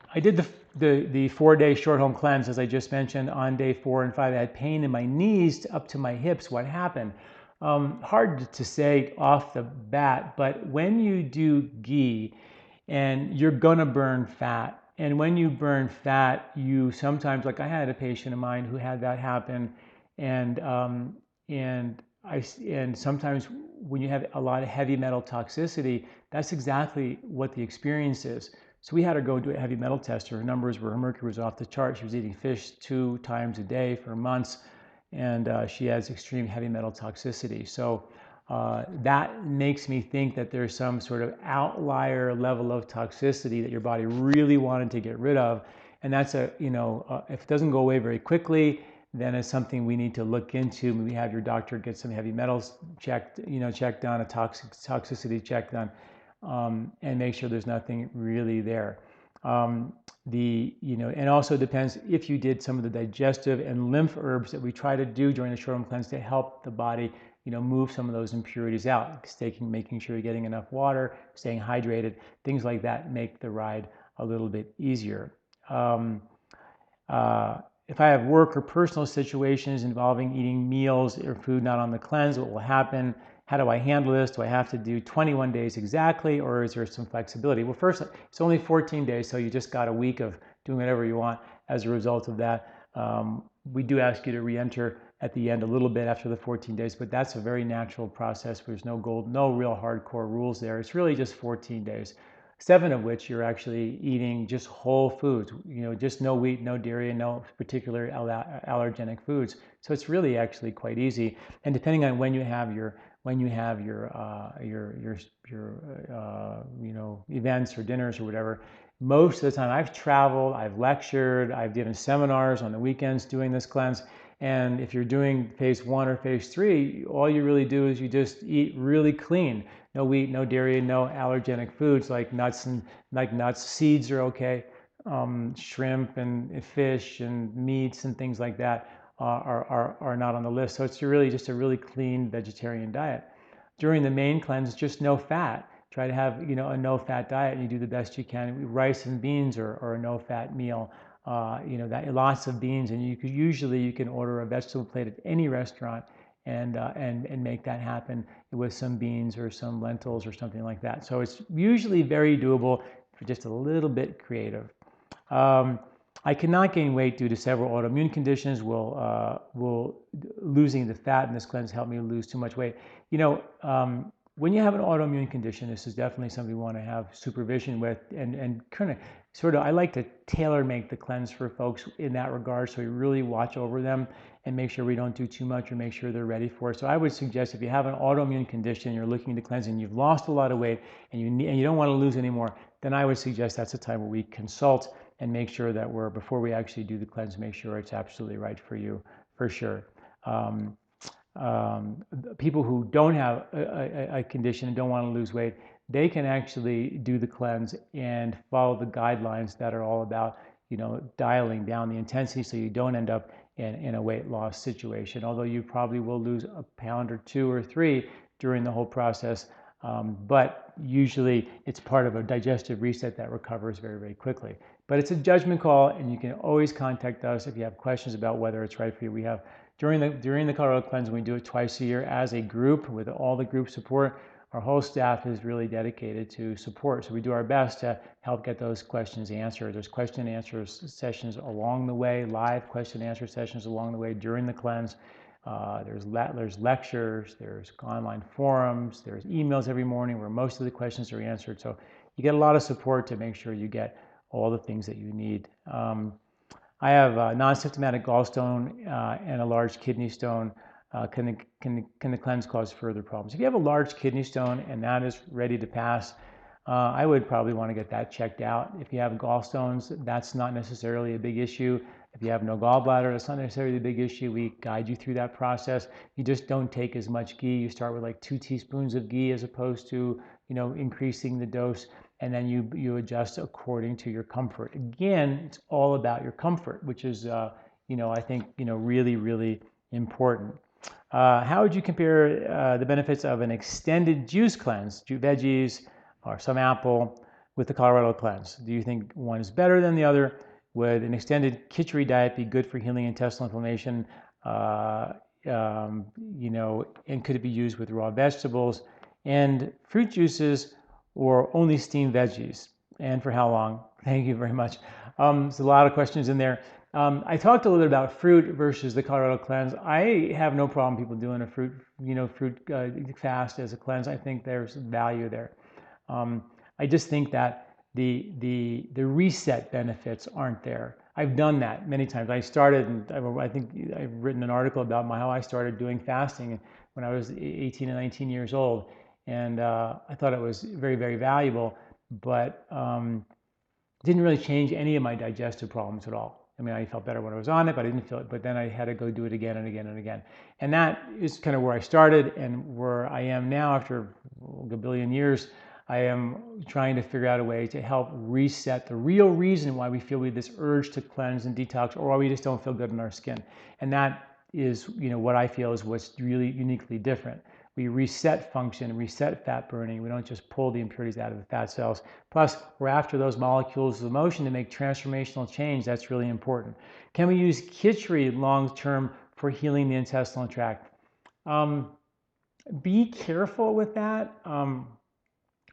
I did the 4-day short home cleanse, as I just mentioned. On day 4 and 5, I had pain in my knees up to my hips. What happened? Hard to say off the bat, but when you do ghee, and you're gonna burn fat, and when you burn fat, you sometimes, like I had a patient of mine who had that happen, and sometimes when you have a lot of heavy metal toxicity, that's exactly what the experience is. So we had her go do a heavy metal test. Her numbers were, her mercury was off the chart. She was eating fish 2 times a day for months, and she has extreme heavy metal toxicity. So that makes me think that there's some sort of outlier level of toxicity that your body really wanted to get rid of. And that's if it doesn't go away very quickly, then it's something we need to look into. Maybe have your doctor get some heavy metals checked, checked on, a toxicity check done, and make sure there's nothing really there. And also depends if you did some of the digestive and lymph herbs that we try to do during the short home cleanse to help the body, move some of those impurities out. Making sure you're getting enough water, staying hydrated, things like that make the ride a little bit easier. If I have work or personal situations involving eating meals or food not on the cleanse, what will happen? How do I handle this? Do I have to do 21 days exactly, or is there some flexibility? Well, first, it's only 14 days, so you just got a week of doing whatever you want as a result of that. We do ask you to re-enter at the end a little bit after the 14 days, but that's a very natural process. There's no real hardcore rules there. It's really just 14 days. 7 of which you're actually eating just whole foods, just no wheat, no dairy, and no particular allergenic foods. So it's really actually quite easy. And depending on when you have your events or dinners or whatever, most of the time I've traveled, I've lectured, I've given seminars on the weekends doing this cleanse. And if you're doing phase 1 or phase 3, all you really do is you just eat really clean. No wheat, no dairy, no allergenic foods like nuts. Seeds are okay. Shrimp and fish and meats and things like that are not on the list. So it's really just a really clean vegetarian diet. During the main cleanse, just no fat. Try to have a no-fat diet, and you do the best you can. Rice and beans are a no-fat meal. That lots of beans, and you can order a vegetable plate at any restaurant and make that happen with some beans or some lentils or something like that. So it's usually very doable if you're just a little bit creative. I cannot gain weight due to several autoimmune conditions. Will losing the fat in this cleanse help me lose too much weight? when you have an autoimmune condition, this is definitely something we want to have supervision with, and kind of sort of, I like to tailor make the cleanse for folks in that regard, so we really watch over them and make sure we don't do too much or make sure they're ready for it. So I would suggest if you have an autoimmune condition, you're looking to cleanse and you've lost a lot of weight and you don't want to lose any more, then I would suggest that's a time where we consult and make sure that before we actually do the cleanse, make sure it's absolutely right for you, for sure. People who don't have a condition and don't want to lose weight, they can actually do the cleanse and follow the guidelines that are all about, dialing down the intensity so you don't end up in a weight loss situation. Although you probably will lose a pound or 2 or 3 during the whole process, but usually it's part of a digestive reset that recovers very, very quickly. But it's a judgment call, and you can always contact us if you have questions about whether it's right for you. We have during the Colorado Cleanse, we do it twice a year as a group with all the group support. Our whole staff is really dedicated to support, so we do our best to help get those questions answered. There's question and answer sessions along the way, live question and answer sessions along the way during the cleanse. There's lectures, there's online forums, there's emails every morning where most of the questions are answered. So you get a lot of support to make sure you get all the things that you need. I have a non-symptomatic gallstone and a large kidney stone. Can the cleanse cause further problems? If you have a large kidney stone and that is ready to pass, I would probably want to get that checked out. If you have gallstones, that's not necessarily a big issue. If you have no gallbladder, that's not necessarily a big issue. We guide you through that process. You just don't take as much ghee. You start with like 2 teaspoons of ghee as opposed to, increasing the dose, and then you adjust according to your comfort. Again, it's all about your comfort, which is, I think, really, really important. How would you compare the benefits of an extended juice cleanse, veggies or some apple, with the Colorado cleanse? Do you think one is better than the other? Would an extended khichdi diet be good for healing intestinal inflammation? And could it be used with raw vegetables and fruit juices, or only steamed veggies? And for how long? Thank you very much. There's a lot of questions in there. I talked a little bit about fruit versus the Colorado cleanse. I have no problem people doing a fruit fast as a cleanse. I think there's value there. I just think that the reset benefits aren't there. I've done that many times. I started, and I think I've written an article about how I started doing fasting when I was 18 and 19 years old, and I thought it was very, very valuable, but didn't really change any of my digestive problems at all. I mean, I felt better when I was on it, but I didn't feel it. But then I had to go do it again and again and again. And that is kind of where I started and where I am now after a billion years. I am trying to figure out a way to help reset the real reason why we feel we have this urge to cleanse and detox, or why we just don't feel good in our skin. And that is, what I feel is what's really uniquely different. We reset function, reset fat burning. We don't just pull the impurities out of the fat cells. Plus, we're after those molecules of motion to make transformational change. That's really important. Can we use khichdi long-term for healing the intestinal tract? Be careful with that.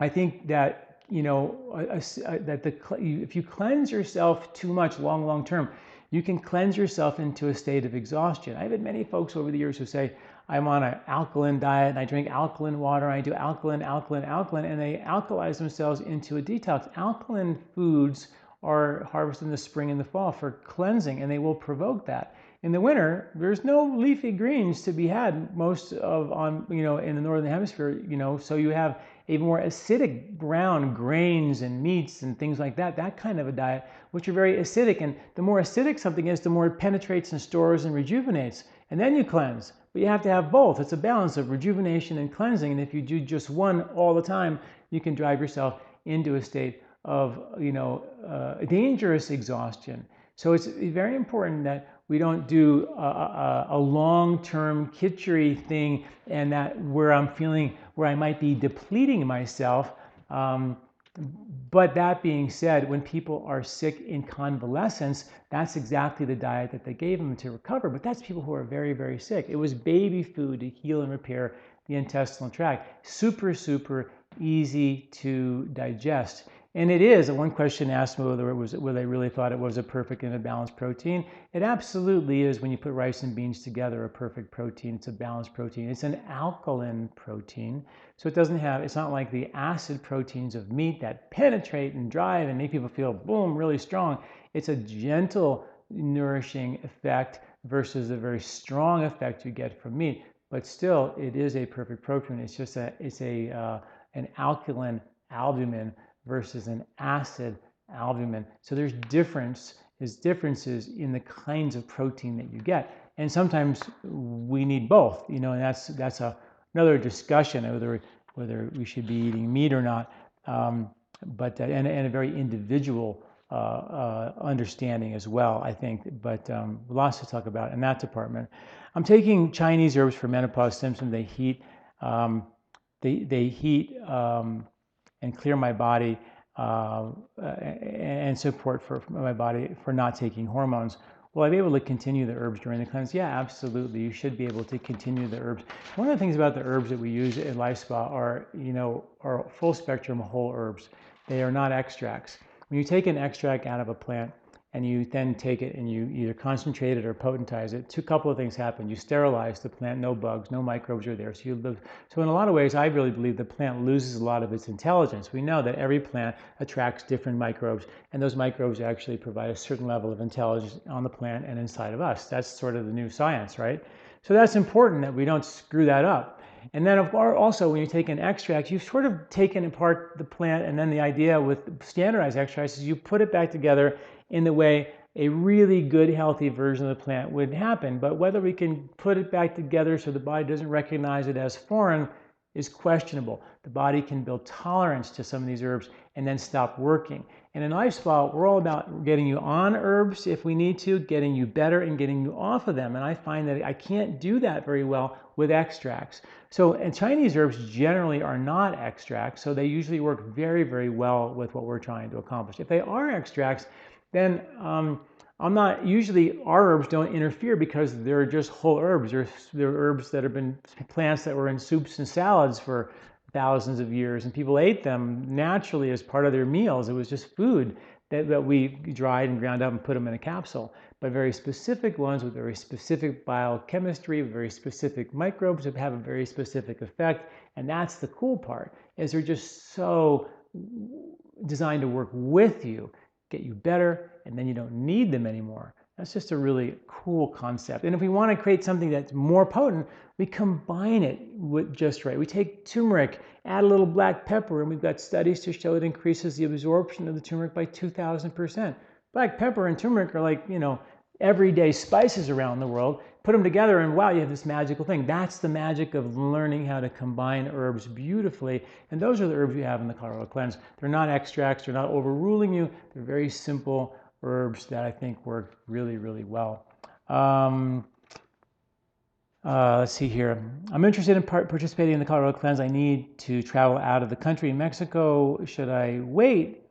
I think that, if you cleanse yourself too much long term, you can cleanse yourself into a state of exhaustion. I've had many folks over the years who say, I'm on an alkaline diet and I drink alkaline water, and I do alkaline, and they alkalize themselves into a detox. Alkaline foods are harvested in the spring and the fall for cleansing, and they will provoke that. In the winter, there's no leafy greens to be had in the northern hemisphere, so you have a more acidic brown grains and meats and things like that kind of a diet, which are very acidic. And the more acidic something is, the more it penetrates and stores and rejuvenates. And then you cleanse. But you have to have both. It's a balance of rejuvenation and cleansing. And if you do just one all the time, you can drive yourself into a state of, dangerous exhaustion. So it's very important that we don't do a long-term khichdi thing, and that where I might be depleting myself. But that being said, when people are sick in convalescence, that's exactly the diet that they gave them to recover. But that's people who are very, very sick. It was baby food to heal and repair the intestinal tract. Super, super easy to digest. And it is. One question asked me whether they really thought it was a perfect and a balanced protein. It absolutely is. When you put rice and beans together, a perfect protein. It's a balanced protein. It's an alkaline protein. So it doesn't have, it's not like the acid proteins of meat that penetrate and drive and make people feel, boom, really strong. It's a gentle, nourishing effect versus the very strong effect you get from meat. But still, it is a perfect protein. It's just an alkaline albumin versus an acid albumin. So there's differences in the kinds of protein that you get. And sometimes we need both, and that's another discussion whether we should be eating meat or not. But a very individual understanding as well, I think. But lots to talk about in that department. I'm taking Chinese herbs for menopause symptoms. They heat. They heat and clear my body and support for my body for not taking hormones. Will I be able to continue the herbs during the cleanse? Yeah, absolutely. You should be able to continue the herbs. One of the things about the herbs that we use at LifeSpa are full spectrum whole herbs. They are not extracts. When you take an extract out of a plant and you then take it and you either concentrate it or potentize it, a couple of things happen. You sterilize the plant, no bugs, no microbes are there. So in a lot of ways, I really believe the plant loses a lot of its intelligence. We know that every plant attracts different microbes, and those microbes actually provide a certain level of intelligence on the plant and inside of us. That's sort of the new science, right? So that's important that we don't screw that up. And then also when you take an extract, you've sort of taken apart the plant, and then the idea with standardized extracts is you put it back together in the way a really good, healthy version of the plant would happen. But whether we can put it back together so the body doesn't recognize it as foreign is questionable. The body can build tolerance to some of these herbs and then stop working. And in LifeSpa, we're all about getting you on herbs if we need to, getting you better and getting you off of them. And I find that I can't do that very well with extracts. And Chinese herbs generally are not extracts, so they usually work very, very well with what we're trying to accomplish. If they are extracts, then usually our herbs don't interfere because they're just whole herbs. They're herbs that have been plants that were in soups and salads for thousands of years, and people ate them naturally as part of their meals. It was just food that we dried and ground up and put them in a capsule. But very specific ones with very specific biochemistry, with very specific microbes that have a very specific effect. And that's the cool part, is they're just so designed to work with you, get you better, and then you don't need them anymore. That's just a really cool concept. And if we want to create something that's more potent, we combine it with just right. We take turmeric, add a little black pepper, and we've got studies to show it increases the absorption of the turmeric by 2,000%. Black pepper and turmeric are like, everyday spices around the world. Put them together and wow, you have this magical thing. That's the magic of learning how to combine herbs beautifully. And those are the herbs you have in the Colorado Cleanse. They're not extracts, they're not overruling you. They're very simple herbs that I think work really, really well. Let's see here. I'm interested in participating in the Colorado Cleanse. I need to travel out of the country. In Mexico, should I wait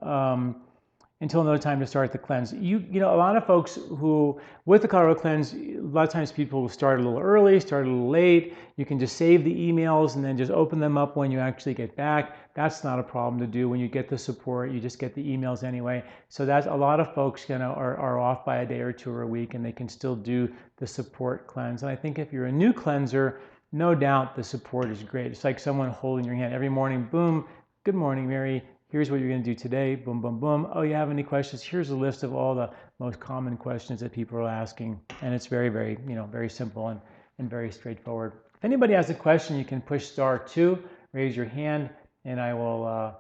until another time to start the cleanse? A lot of folks who, with the Colorado Cleanse, a lot of times people will start a little early, start a little late. You can just save the emails and then just open them up when you actually get back. That's not a problem to do. When you get the support, you just get the emails anyway. So that's a lot of folks are off by a day or two or a week, and they can still do the support cleanse. And I think if you're a new cleanser, no doubt the support is great. It's like someone holding your hand every morning. Boom, good morning, Mary. Here's what you're going to do today. Boom, boom, boom. Oh, you have any questions? Here's a list of all the most common questions that people are asking. And it's very, very, very simple and very straightforward. If anybody has a question, you can push *2, raise your hand, and I will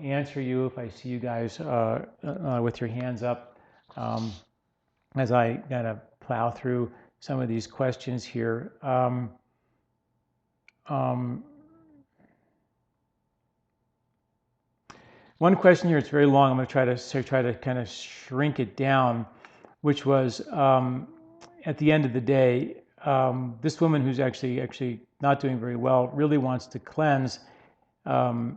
answer you if I see you guys with your hands up as I kind of plow through some of these questions here. One question here, it's very long. I'm going to try to kind of shrink it down, which was at the end of the day, this woman who's actually not doing very well really wants to cleanse. And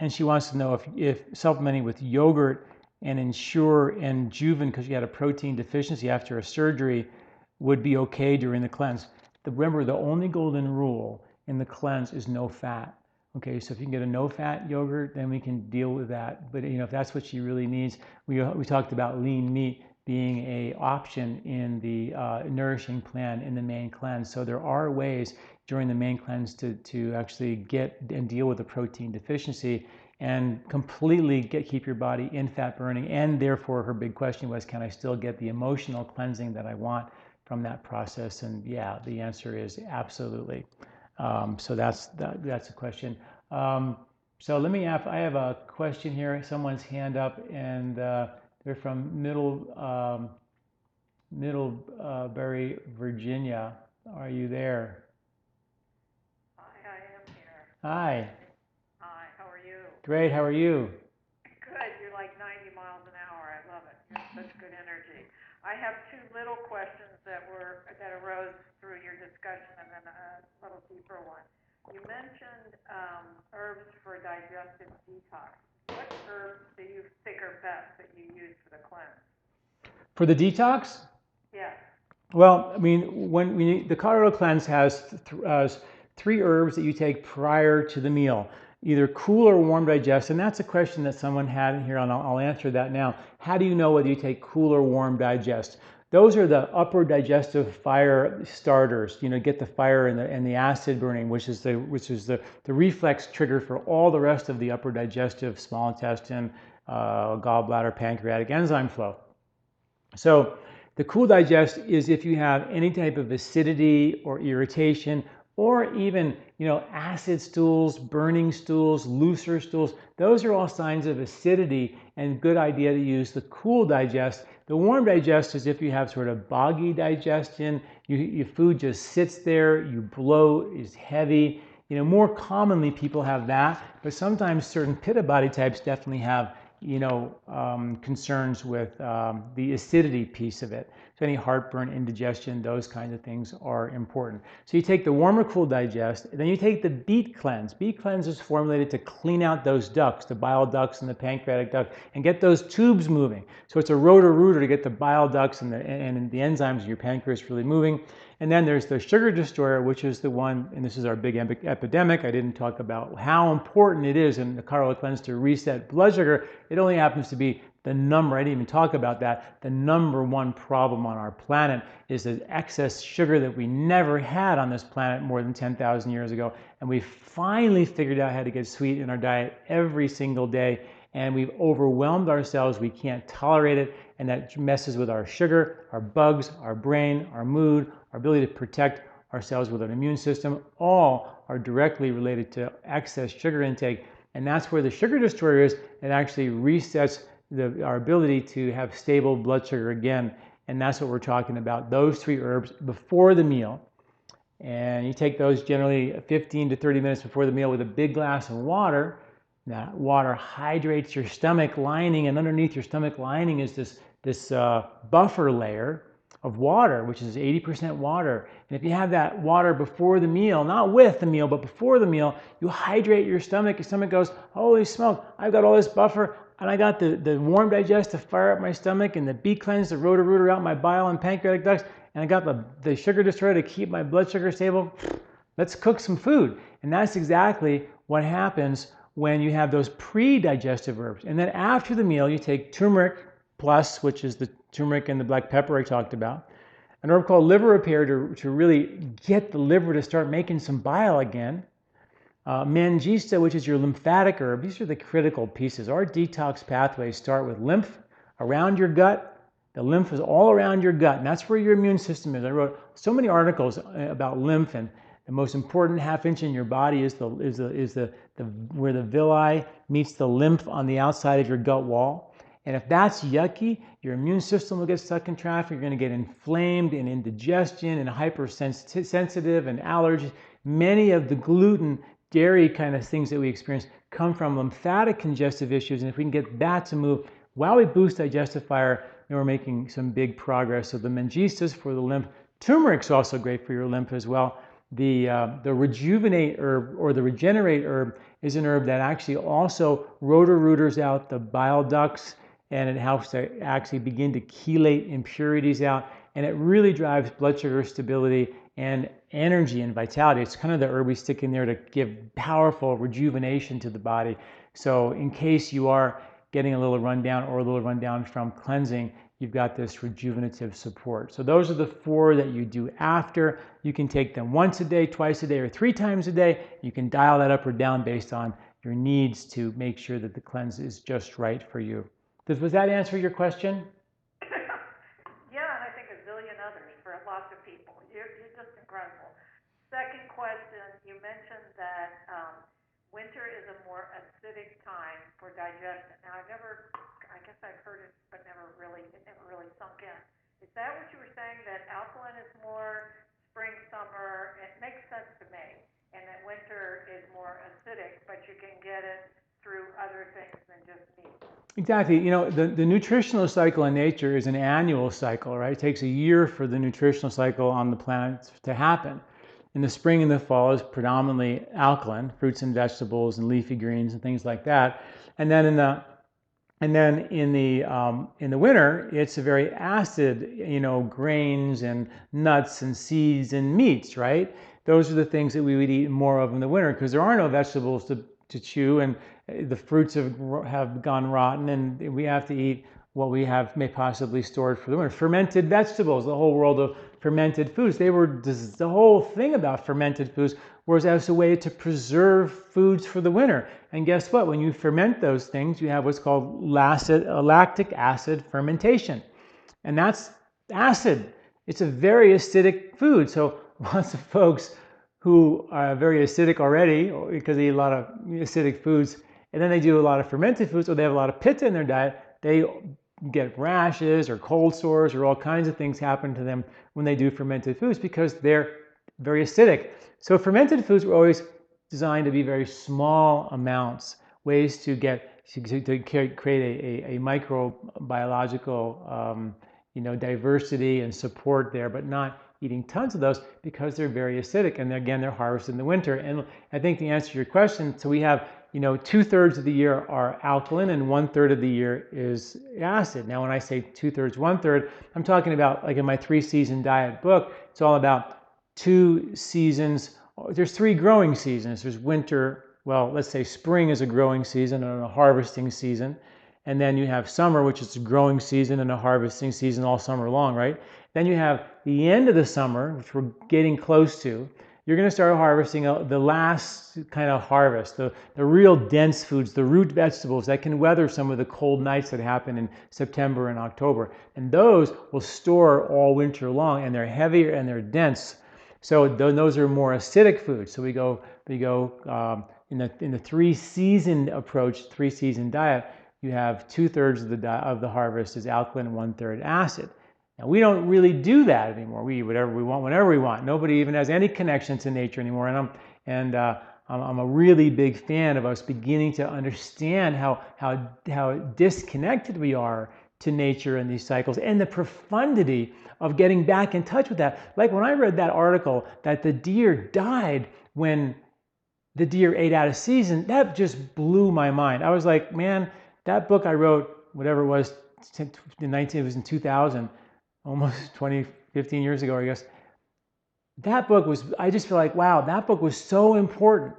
she wants to know if supplementing with yogurt and Ensure and Juven, because she had a protein deficiency after a surgery, would be okay during the cleanse. Remember, the only golden rule in the cleanse is no fat. Okay, so if you can get a no-fat yogurt, then we can deal with that. But if that's what she really needs, we talked about lean meat being a option in the nourishing plan in the main cleanse. So there are ways during the main cleanse to actually get and deal with the protein deficiency and completely keep your body in fat burning. And therefore, her big question was, can I still get the emotional cleansing that I want from that process? And yeah, the answer is absolutely. So that's a question. So let me I have a question here. Someone's hand up, and they're from Middlebury, Virginia. Are you there? Hi, I am here. Hi. Hi, how are you? Great. How are you? Good. You're like 90 miles an hour. I love it. You have such good energy. I have two little questions that arose through your discussion, and then a little deeper one. You mentioned herbs for digestive detox. What herbs do you think are best that you use for the cleanse? For the detox? Yes. Well, I mean, the Colorado Cleanse has 3 herbs that you take prior to the meal, either cool or warm digest. And that's a question that someone had here, and I'll answer that now. How do you know whether you take cool or warm digest? Those are the upper digestive fire starters. Get the fire and the acid burning, which is the reflex trigger for all the rest of the upper digestive, small intestine, gallbladder, pancreatic enzyme flow. So the cool digest is if you have any type of acidity or irritation, or even acid stools, burning stools, looser stools. Those are all signs of acidity, and good idea to use the cool digest. The warm digest is if you have sort of boggy digestion, your food just sits there, you bloat, is heavy. More commonly people have that, but sometimes certain pitta body types definitely have concerns with the acidity piece of it. So any heartburn, indigestion, those kinds of things are important. So you take the warm or cool digest, and then you take the beet cleanse. Beet cleanse is formulated to clean out those ducts, the bile ducts and the pancreatic duct, and get those tubes moving. So it's a rotor-rooter to get the bile ducts and the enzymes in your pancreas really moving. And then there's the sugar destroyer, which is the one, and this is our big epidemic. I didn't talk about how important it is in the Colorado Cleanse to reset blood sugar. It only happens to be I didn't even talk about that. The number one problem on our planet is the excess sugar that we never had on this planet more than 10,000 years ago. And we finally figured out how to get sweet in our diet every single day. And we've overwhelmed ourselves. We can't tolerate it. And that messes with our sugar, our bugs, our brain, our mood, our ability to protect ourselves with an immune system. All are directly related to excess sugar intake. And that's where the sugar destroyer is. It actually resets our ability to have stable blood sugar again. And that's what we're talking about, those 3 herbs before the meal. And you take those generally 15 to 30 minutes before the meal with a big glass of water. That water hydrates your stomach lining, and underneath your stomach lining is this buffer layer of water, which is 80% water. And if you have that water before the meal, not with the meal, but before the meal, you hydrate your stomach. Your stomach goes, holy smoke, I've got all this buffer, and I got the warm digest to fire up my stomach, and the beet cleanse, the rotor-rooter out my bile and pancreatic ducts, and I got the sugar destroyer to keep my blood sugar stable. Let's cook some food. And that's exactly what happens when you have those pre-digestive herbs. And then after the meal, you take turmeric plus, which is the turmeric and the black pepper I talked about, an herb called liver repair to really get the liver to start making some bile again. Mangista, which is your lymphatic herb. These are the critical pieces. Our detox pathways start with lymph around your gut. The lymph is all around your gut, and that's where your immune system is. I wrote so many articles about lymph, and the most important half inch in your body is where the villi meets the lymph on the outside of your gut wall. And if that's yucky, your immune system will get stuck in traffic. You're going to get inflamed and indigestion and hypersensitive and allergies. Many of the gluten, dairy kind of things that we experience come from lymphatic congestive issues. And if we can get that to move while we boost digestive fire, then we're making some big progress. So the mangistas for the lymph. Turmeric's also great for your lymph as well. The rejuvenate herb or the regenerate herb is an herb that actually also rotor-rooters out the bile ducts, and it helps to actually begin to chelate impurities out, and it really drives blood sugar stability and energy and vitality. It's kind of the herb we stick in there to give powerful rejuvenation to the body. So in case you are getting a little rundown or a little rundown from cleansing, you've got this rejuvenative support. So those are the 4 that you do after. You can take them once a day, twice a day, or 3 times a day. You can dial that up or down based on your needs to make sure that the cleanse is just right for you. Was that answer your question? Yeah, and I think a zillion others for lots of people. You're just incredible. Second question, you mentioned that winter is a more acidic time for digestion. Now, I guess I've heard it, but it never really sunk in. Is that what you were saying, that alkaline is more spring, summer? It makes sense to me. And that winter is more acidic, but you can get it through other things than just meat. Exactly. You know, the nutritional cycle in nature is an annual cycle, right? It takes a year for the nutritional cycle on the planet to happen. In the spring and the fall is predominantly alkaline, fruits and vegetables and leafy greens and things like that. And then in the winter, it's a very acid, you know, grains and nuts and seeds and meats, right? Those are the things that we would eat more of in the winter because there are no vegetables to chew, and the fruits have gone rotten, and we have to eat what we have may possibly stored for the winter. Fermented vegetables, the whole world of fermented foods. The whole thing about fermented foods was as a way to preserve foods for the winter. And guess what? When you ferment those things, you have what's called lactic acid fermentation. And that's acid. It's a very acidic food. So lots of folks who are very acidic already because they eat a lot of acidic foods, and then they do a lot of fermented foods, or they have a lot of pitta in their diet, they get rashes or cold sores or all kinds of things happen to them when they do fermented foods because they're very acidic. So fermented foods were always designed to be very small amounts, ways to create a microbiological diversity and support there, but not eating tons of those because they're very acidic, and again, they're harvested in the winter. And I think the answer to your question, so we have 2/3 of the year are alkaline and 1/3 of the year is acid. Now, when I say 2/3, 1/3, I'm talking about, like in my 3-season diet book, it's all about 2 seasons. There's 3 growing seasons. There's winter, well, let's say spring is a growing season and a harvesting season. And then you have summer, which is a growing season and a harvesting season all summer long, right? Then you have the end of the summer, which we're getting close to. You're going to start harvesting the last kind of harvest, the real dense foods, the root vegetables that can weather some of the cold nights that happen in September and October. And those will store all winter long, and they're heavier and they're dense. So those are more acidic foods. So we go in the 3-season approach, 3-season diet. You have 2/3 of the harvest is alkaline and 1/3 acid. Now, we don't really do that anymore. We eat whatever we want, whenever we want. Nobody even has any connection to nature anymore. And I'm a really big fan of us beginning to understand how disconnected we are to nature and these cycles, and the profundity of getting back in touch with that. Like when I read that article that the deer died when the deer ate out of season, that just blew my mind. I was like, man, that book I wrote, whatever it was, it was in 2000, almost 15 years ago, I guess. That book was, I just feel like, wow, that book was so important.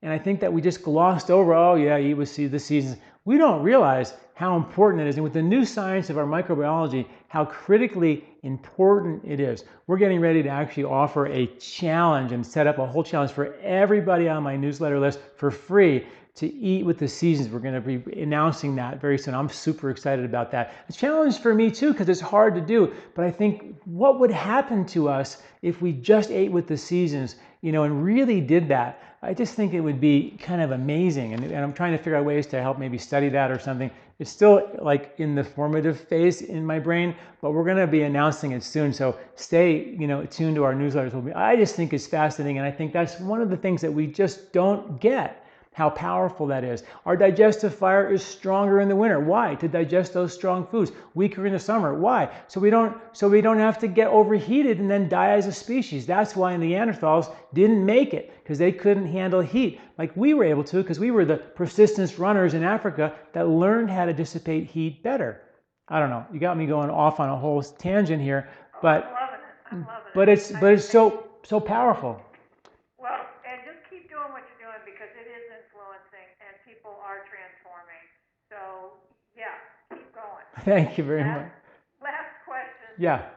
And I think that we just glossed over, oh yeah, eat with the seasons. We don't realize how important it is. And with the new science of our microbiology, how critically important it is. We're getting ready to actually offer a challenge and set up a whole challenge for everybody on my newsletter list for free to eat with the seasons. We're going to be announcing that very soon. I'm super excited about that. It's a challenge for me too, because it's hard to do. But I think what would happen to us if we just ate with the seasons, and really did that? I just think it would be kind of amazing. And I'm trying to figure out ways to help maybe study that or something. It's still like in the formative phase in my brain, but we're going to be announcing it soon. So stay, tuned to our newsletters. I just think it's fascinating. And I think that's one of the things that we just don't get, how powerful that is. Our digestive fire is stronger in the winter. Why? To digest those strong foods. Weaker in the summer. Why? So we don't have to get overheated and then die as a species. That's why Neanderthals didn't make it, because they couldn't handle heat like we were able to, because we were the persistence runners in Africa that learned how to dissipate heat better. I don't know. You got me going off on a whole tangent here, but I'm loving it. but it's so powerful. Well, and just keep doing what you're doing because it is influencing and people are transforming. So, yeah, keep going. Thank you very much. Last question. Yeah.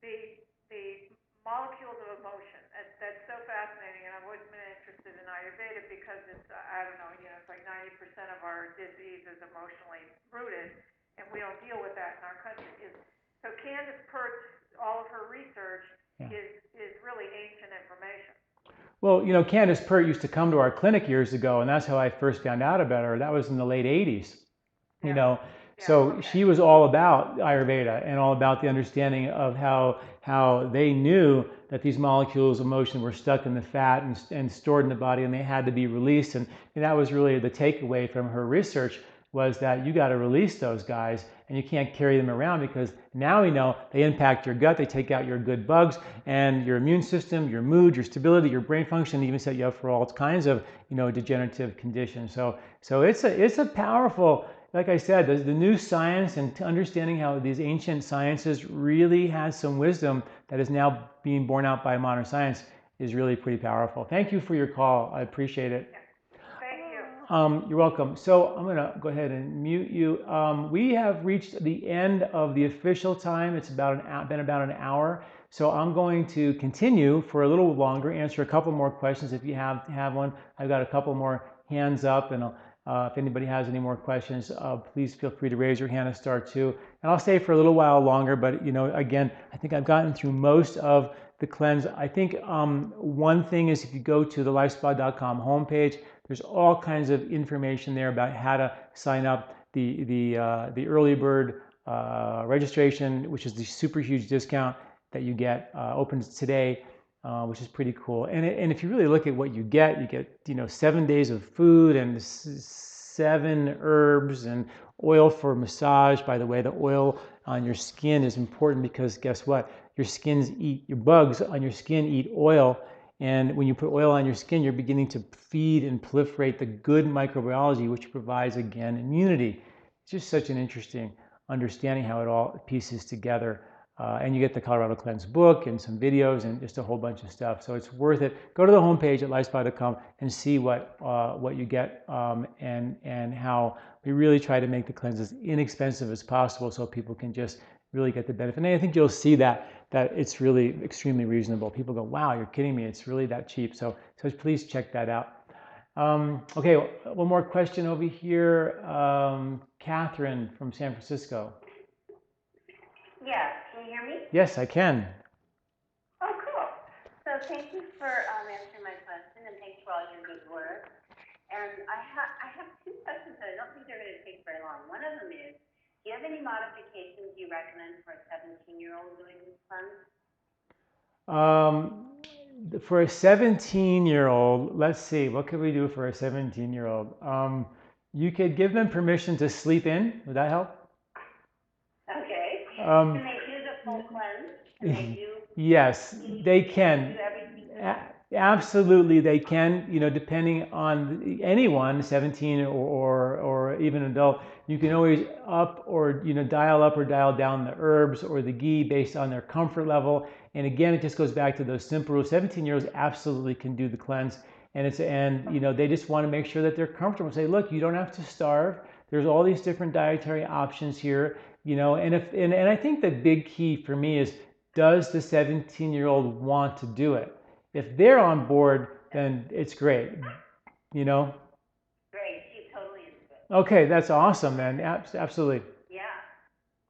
The molecules of emotion. That's so fascinating, and I've always been interested in Ayurveda because it's I don't know, it's like 90% of our disease is emotionally rooted, and we don't deal with that in our country. So Candace Pert's, all of her research is really ancient information. Well, Candace Pert used to come to our clinic years ago, and that's how I first found out about her. That was in the late 80s. So she was all about Ayurveda and all about the understanding of how they knew that these molecules of motion were stuck in the fat and stored in the body, and they had to be released. And that was really the takeaway from her research, was that you got to release those guys, and you can't carry them around, because now we know they impact your gut, they take out your good bugs and your immune system, your mood, your stability, your brain function, even set you up for all kinds of degenerative conditions. So it's a powerful, like I said, the new science and understanding how these ancient sciences really has some wisdom that is now being borne out by modern science is really pretty powerful. Thank you for your call. I appreciate it. Thank you. You're welcome. So I'm going to go ahead and mute you. We have reached the end of the official time. It's been about an hour. So I'm going to continue for a little longer, answer a couple more questions if you have one. I've got a couple more hands up, and if anybody has any more questions, please feel free to raise your hand and start too. And I'll stay for a little while longer, but again, I think I've gotten through most of the cleanse. I think one thing is, if you go to the lifespa.com homepage, there's all kinds of information there about how to sign up. The early bird registration, which is the super huge discount that you get, opens today, which is pretty cool. And if you really look at what you get 7 days of food and 7 herbs and oil for massage. By the way, the oil on your skin is important, because guess what? Your bugs on your skin eat oil. And when you put oil on your skin, you're beginning to feed and proliferate the good microbiology, which provides, again, immunity. It's just such an interesting understanding how it all pieces together. And you get the Colorado Cleanse book and some videos and just a whole bunch of stuff. So it's worth it. Go to the homepage at lifespa.com and see what you get, and how we really try to make the cleanse as inexpensive as possible so people can just really get the benefit. And I think you'll see that it's really extremely reasonable. People go, wow, you're kidding me. It's really that cheap. So please check that out. Okay, one more question over here. Catherine from San Francisco. Yes, can you hear me? Yes, I can. Oh, cool. So thank you for answering my question, and thanks for all your good work. And I have 2 questions that I don't think they're going to take very long. One of them is, do you have any modifications you recommend for a 17-year-old doing this cleanse? For a 17-year-old, let's see, what could we do for a 17-year-old? You could give them permission to sleep in. Would that help? Okay. Can they do the full cleanse? Can they do? Yes, they can. Do everything? Absolutely, they can. Depending on anyone, 17 or even an adult, you can always dial up or dial down the herbs or the ghee based on their comfort level. And again, it just goes back to those simple rules. 17-year-olds absolutely can do the cleanse, and they just want to make sure that they're comfortable. Say, look, you don't have to starve. There's all these different dietary options here. And I think the big key for me is, does the 17-year-old want to do it? If they're on board, then it's great. Great, she's totally into it. Okay, that's awesome, man. Absolutely. Yeah.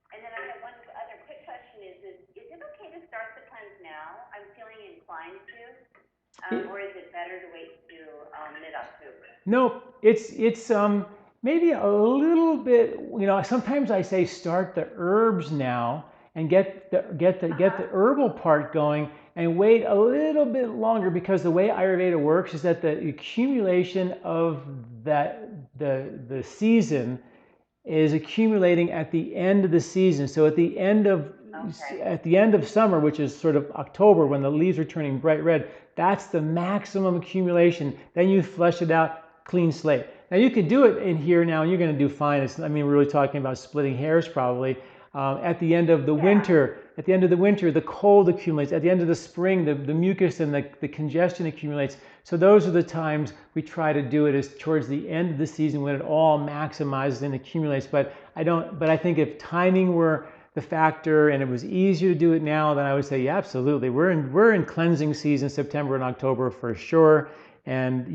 And then I have one other quick question: is it okay to start the cleanse now? I'm feeling inclined to, or is it better to wait to mid-October? No, it's maybe a little bit. Sometimes I say start the herbs now and get the herbal part going, and wait a little bit longer, because the way Ayurveda works is that the accumulation of the season is accumulating at the end of the season. So at the end of summer, which is sort of October, when the leaves are turning bright red, that's the maximum accumulation. Then you flush it out, clean slate. Now you could do it in here now, and you're going to do fine. We're really talking about splitting hairs probably. At the end of the winter, At the end of the winter, the cold accumulates. At the end of the spring, the mucus and the congestion accumulates. So those are the times we try to do it, is towards the end of the season when it all maximizes and accumulates. But I think if timing were the factor and it was easier to do it now, then I would say, yeah, absolutely. We're in cleansing season, September and October for sure. And,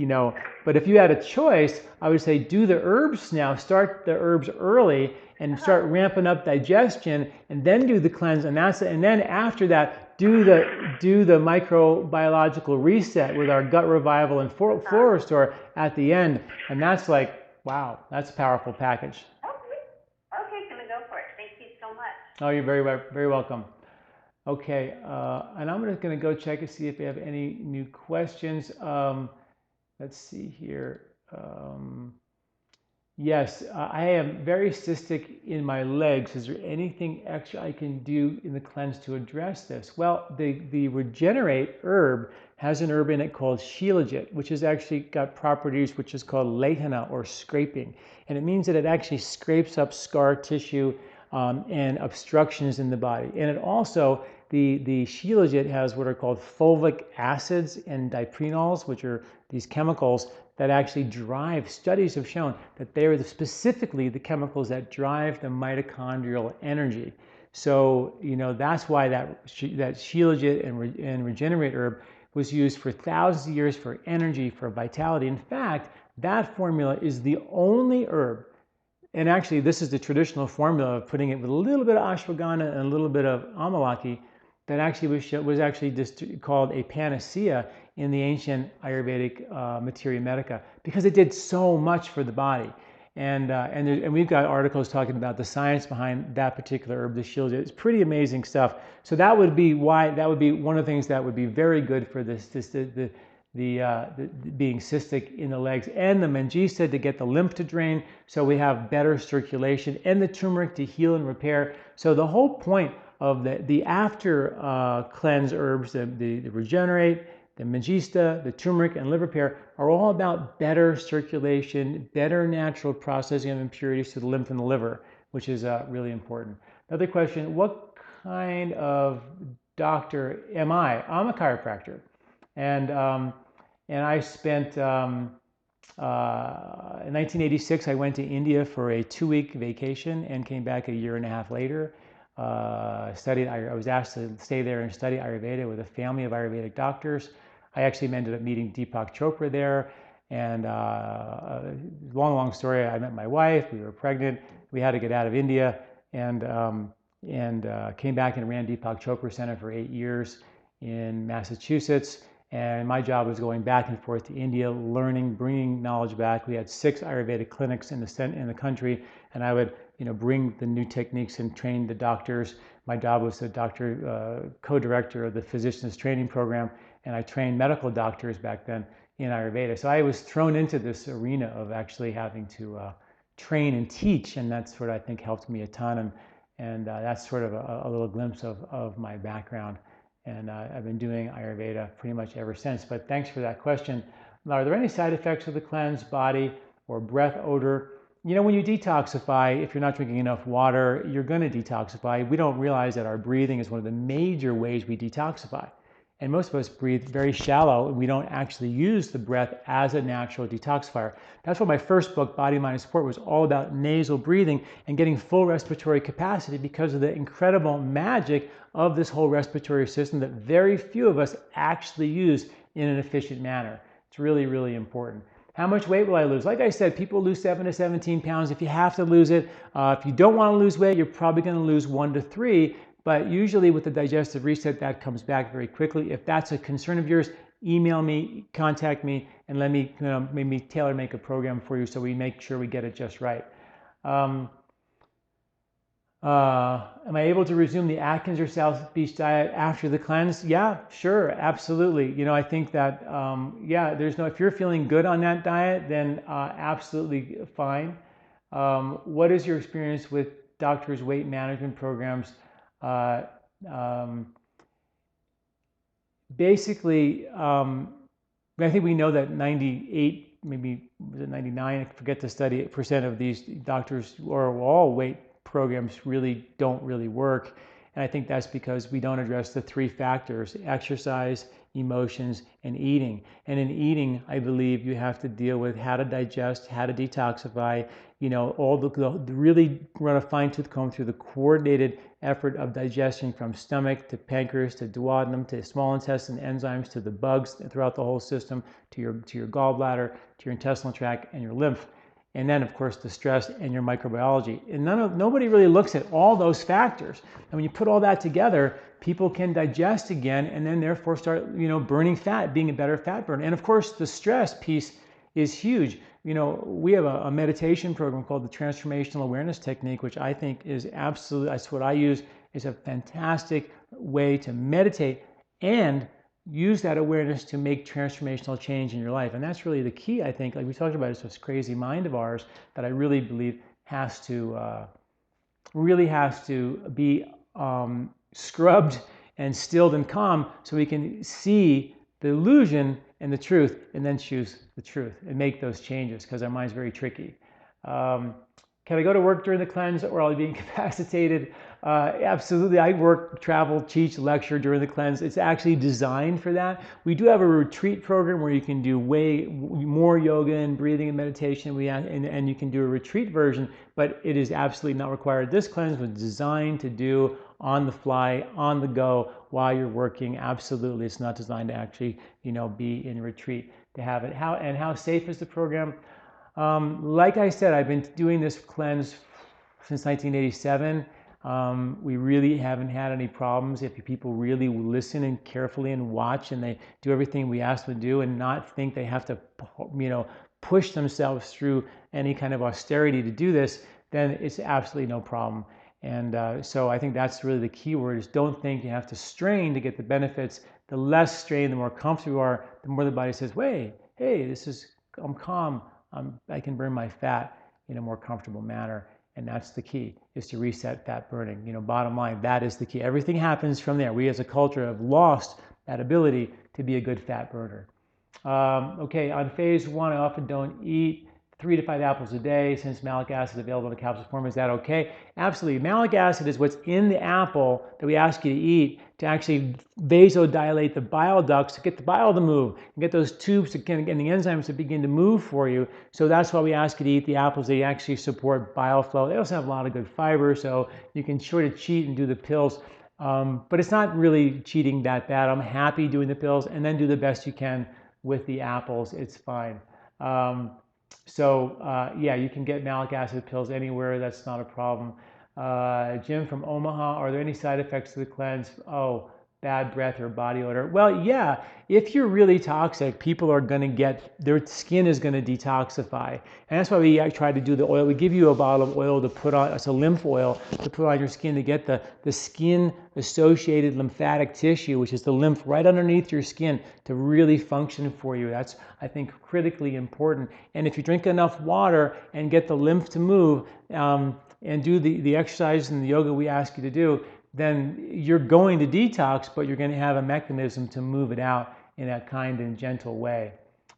but if you had a choice, I would say do the herbs now, start the herbs early and start ramping up digestion, and then do the cleanse. And then after that, do the microbiological reset with our gut revival and flora restore at the end. And that's like, wow, that's a powerful package. Okay, gonna go for it. Thank you so much. Oh, you're very welcome. Okay, and I'm just going to go check and see if we have any new questions. Let's see here. Yes, I am very cystic in my legs. Is there anything extra I can do in the cleanse to address this? Well, the Regenerate herb has an herb in it called Shilajit, which has actually got properties which is called lehana, or scraping. And it means that it actually scrapes up scar tissue and obstructions in the body. And it also, the Shilajit has what are called fulvic acids and diprenols, which are these chemicals that actually drive, studies have shown that they are specifically the chemicals that drive the mitochondrial energy. So, that's why that Shilajit and Regenerate herb was used for thousands of years for energy, for vitality. In fact, that formula is the only herb, and actually this is the traditional formula of putting it with a little bit of ashwagandha and a little bit of amalaki, that actually was actually just called a panacea in the ancient Ayurvedic Materia Medica, because it did so much for the body. And we've got articles talking about the science behind that particular herb, the Shilajit. It's pretty amazing stuff. So that would be one of the things that would be very good for the being cystic in the legs, and the mangista to get the lymph to drain, so we have better circulation, and the turmeric to heal and repair. So the whole point of the after cleanse herbs, the Regenerate, the mangista, the turmeric, and liver repair are all about better circulation, better natural processing of impurities to the lymph and the liver, which is really important. Another question: what kind of doctor am I? I'm a chiropractor, and I spent in 1986. I went to India for a 2-week vacation and came back a year and a half later. I was asked to stay there and study Ayurveda with a family of Ayurvedic doctors. I actually ended up meeting Deepak Chopra there, and long story. I met my wife. We were pregnant. We had to get out of India, and came back and ran Deepak Chopra Center for 8 years in Massachusetts. And my job was going back and forth to India, learning, bringing knowledge back. We had 6 Ayurvedic clinics in the country, and I would bring the new techniques and train the doctors. My job was the co-director of the physician's training program, and I trained medical doctors back then in Ayurveda. So I was thrown into this arena of actually having to train and teach, and that's what I think helped me a ton. And that's sort of a little glimpse of my background. And I've been doing Ayurveda pretty much ever since. But thanks for that question. Now, are there any side effects of the cleanse, body, or breath odor? When you detoxify, if you're not drinking enough water, you're going to detoxify. We don't realize that our breathing is one of the major ways we detoxify. And most of us breathe very shallow, and we don't actually use the breath as a natural detoxifier. That's what my first book, Body, Mind, and Sport, was all about: nasal breathing and getting full respiratory capacity, because of the incredible magic of this whole respiratory system that very few of us actually use in an efficient manner. It's really, really important. How much weight will I lose? Like I said, people lose 7 to 17 pounds if you have to lose it. If you don't want to lose weight, you're probably going to lose 1 to 3. But usually with the digestive reset, that comes back very quickly. If that's a concern of yours, email me, contact me, and let me maybe tailor make a program for you so we make sure we get it just right. Am I able to resume the Atkins or South Beach diet after the cleanse? Yeah, sure, absolutely. I think that, if you're feeling good on that diet, then absolutely fine. What is your experience with doctors' weight management programs? Basically, I think we know that 98, maybe was it 99, I forget the study, % of these doctors or all weight programs don't really work. And I think that's because we don't address the three factors: exercise, emotions, and eating. And in eating, I believe you have to deal with how to digest, how to detoxify, all the really run a fine tooth comb through the coordinated effort of digestion, from stomach to pancreas to duodenum to small intestine enzymes to the bugs throughout the whole system to your gallbladder to your intestinal tract and your lymph. And then, of course, the stress and your microbiology. And nobody really looks at all those factors. And when you put all that together, people can digest again and then therefore start, burning fat, being a better fat burner. And of course, the stress piece is huge. We have a meditation program called the Transformational Awareness Technique, which I think is absolutely, that's what I use, is a fantastic way to meditate and use that awareness to make transformational change in your life. And that's really the key, I think. Like we talked about, it's this crazy mind of ours that I really believe has to be scrubbed and stilled and calm so we can see the illusion and the truth and then choose the truth and make those changes, because our mind's very tricky. Can I go to work during the cleanse or I'll be incapacitated? Absolutely. I work, travel, teach, lecture during the cleanse. It's actually designed for that. We do have a retreat program where you can do way more yoga and breathing and meditation. And you can do a retreat version, but it is absolutely not required. This cleanse was designed to do on the fly, on the go, while you're working. Absolutely. It's not designed to actually, be in retreat to have it. How safe is the program? Like I said, I've been doing this cleanse since 1987. We really haven't had any problems. If people really listen and carefully and watch and they do everything we ask them to do and not think they have to, push themselves through any kind of austerity to do this, then it's absolutely no problem. And so I think that's really the key word, is don't think you have to strain to get the benefits. The less strain, the more comfortable you are, the more the body says, hey, I'm calm. I can burn my fat in a more comfortable manner. And that's the key, is to reset fat burning. Bottom line, that is the key. Everything happens from there. We as a culture have lost that ability to be a good fat burner. Okay, on phase 1, I often don't eat 3 to 5 apples a day since malic acid is available in the capsule form. Is that okay? Absolutely. Malic acid is what's in the apple that we ask you to eat to actually vasodilate the bile ducts, to get the bile to move, and get those tubes to get the enzymes to begin to move for you. So that's why we ask you to eat the apples. They actually support bile flow. They also have a lot of good fiber, so you can sort of cheat and do the pills. But it's not really cheating that bad. I'm happy doing the pills, and then do the best you can with the apples. It's fine. Yeah, you can get malic acid pills anywhere. That's not a problem. Jim from Omaha, are there any side effects to the cleanse? Oh, bad breath or body odor? Well, yeah, if you're really toxic, people are going to their skin is going to detoxify. And that's why we try to do the oil. We give you a bottle of oil to put on, it's a lymph oil, to put on your skin to get the skin-associated lymphatic tissue, which is the lymph right underneath your skin, to really function for you. That's, I think, critically important. And if you drink enough water and get the lymph to move, and do the exercise and the yoga we ask you to do, then you're going to detox, but you're going to have a mechanism to move it out in a kind and gentle way.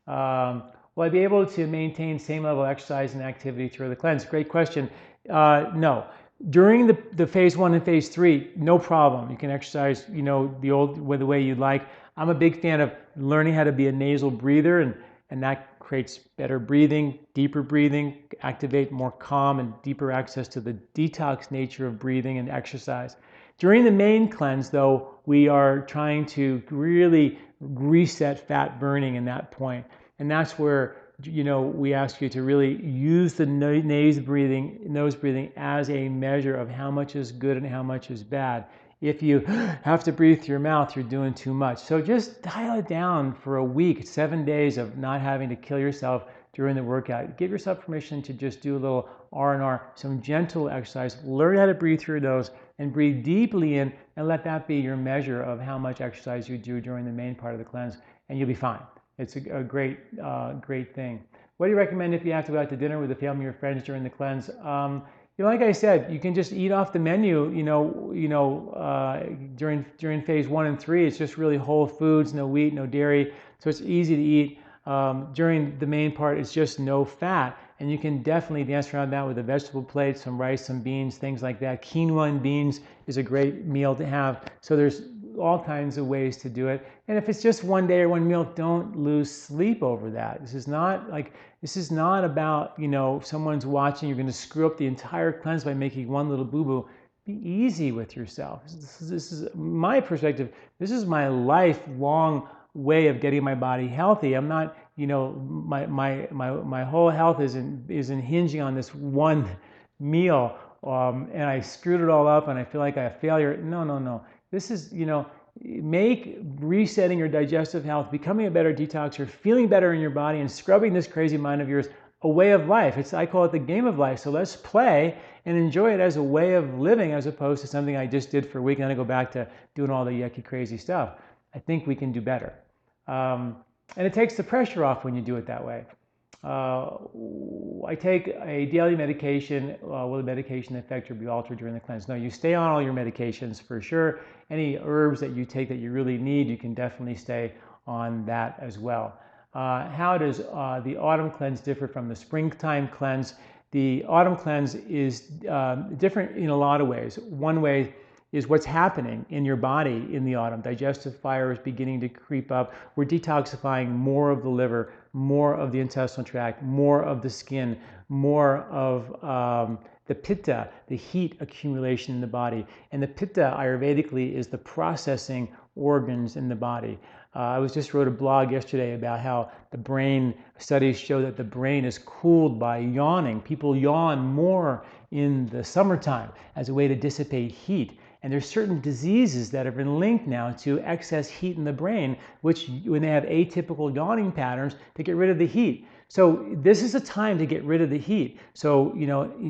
Will I be able to maintain same level of exercise and activity through the cleanse? Great question. No. During the phase 1 and phase 3, no problem. You can exercise, the way you'd like. I'm a big fan of learning how to be a nasal breather, and that creates better breathing, deeper breathing, activate more calm and deeper access to the detox nature of breathing and exercise. During the main cleanse, though, we are trying to really reset fat burning in that point. And that's where, we ask you to really use the nose breathing as a measure of how much is good and how much is bad. If you have to breathe through your mouth, you're doing too much. So just dial it down for a week, 7 days of not having to kill yourself during the workout. Give yourself permission to just do a little R&R, some gentle exercise. Learn how to breathe through your nose and breathe deeply in, and let that be your measure of how much exercise you do during the main part of the cleanse, and you'll be fine. It's a great thing. What do you recommend if you have to go out to dinner with the family or friends during the cleanse? Like I said, you can just eat off the menu. During phase 1 and 3, it's just really whole foods, no wheat, no dairy, so it's easy to eat. during the main part, it's just no fat. And you can definitely dance around that with a vegetable plate, some rice, some beans, things like that. Quinoa and beans is a great meal to have. So there's all kinds of ways to do it. And if it's just one day or one meal, don't lose sleep over that. This is not about, someone's watching, you're going to screw up the entire cleanse by making one little boo-boo. Be easy with yourself. This is my perspective. This is my lifelong way of getting my body healthy. I'm not, my whole health isn't hinging on this one meal, and I screwed it all up and I feel like I'm a failure. No. This is, make resetting your digestive health, becoming a better detoxer, feeling better in your body, and scrubbing this crazy mind of yours a way of life. I call it the game of life. So let's play and enjoy it as a way of living, as opposed to something I just did for a week and then I go back to doing all the yucky, crazy stuff. I think we can do better. And it takes the pressure off when you do it that way. I take a daily medication. Will the medication affect or be altered during the cleanse? No, you stay on all your medications for sure. Any herbs that you take that you really need, you can definitely stay on that as well. How does the autumn cleanse differ from the springtime cleanse? The autumn cleanse is different in a lot of ways. One way is what's happening in your body in the autumn. Digestive fire is beginning to creep up. We're detoxifying more of the liver, more of the intestinal tract, more of the skin, more of the pitta, the heat accumulation in the body. And the pitta, Ayurvedically, is the processing organs in the body. I just wrote a blog yesterday about how the brain, studies show that the brain is cooled by yawning. People yawn more in the summertime as a way to dissipate heat. And there's certain diseases that have been linked now to excess heat in the brain, which when they have atypical yawning patterns, to get rid of the heat. So this is a time to get rid of the heat. So,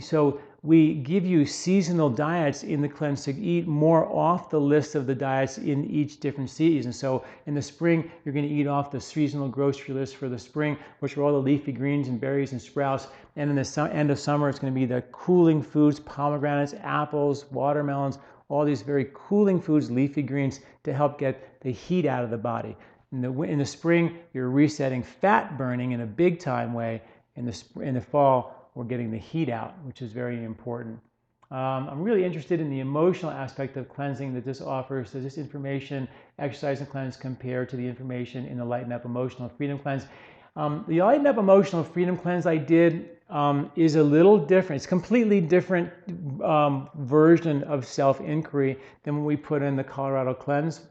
so we give you seasonal diets in the cleanse to eat more off the list of the diets in each different season. So in the spring, you're going to eat off the seasonal grocery list for the spring, which are all the leafy greens and berries and sprouts. And in the end of summer, it's going to be the cooling foods, pomegranates, apples, watermelons, all these very cooling foods, leafy greens, to help get the heat out of the body. In the spring, you're resetting fat burning in a big time way. In the fall, we're getting the heat out, which is very important. I'm really interested in the emotional aspect of cleansing that this offers. Does this information, exercise and cleanse, compare to the information in the Lighten Up Emotional Freedom Cleanse? The Lighten Up Emotional Freedom Cleanse I did is a little different. It's a completely different version of self-inquiry than what we put in the Colorado Cleanse.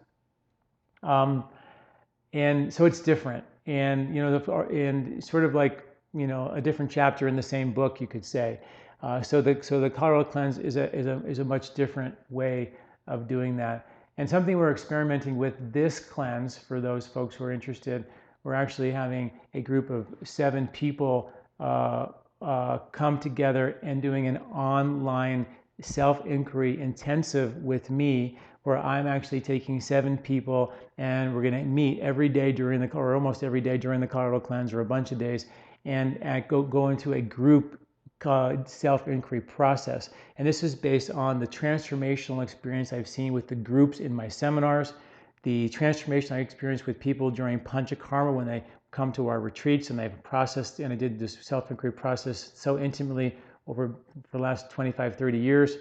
And so it's different. And, and sort of like, a different chapter in the same book, you could say. So the Colorado Cleanse is a much different way of doing that. And something we're experimenting with this cleanse, for those folks who are interested, we're actually having a group of 7 people come together and doing an online self-inquiry intensive with me, where I'm actually taking 7 people and we're going to meet every day or almost every day during the Colorado Cleanse, or a bunch of days, and go into a group self-inquiry process. And this is based on the transformational experience I've seen with the groups in my seminars, the transformation I experienced with people during Panchakarma when they come to our retreats and they've processed, and I did this self-inquiry process so intimately over the last 25, 30 years.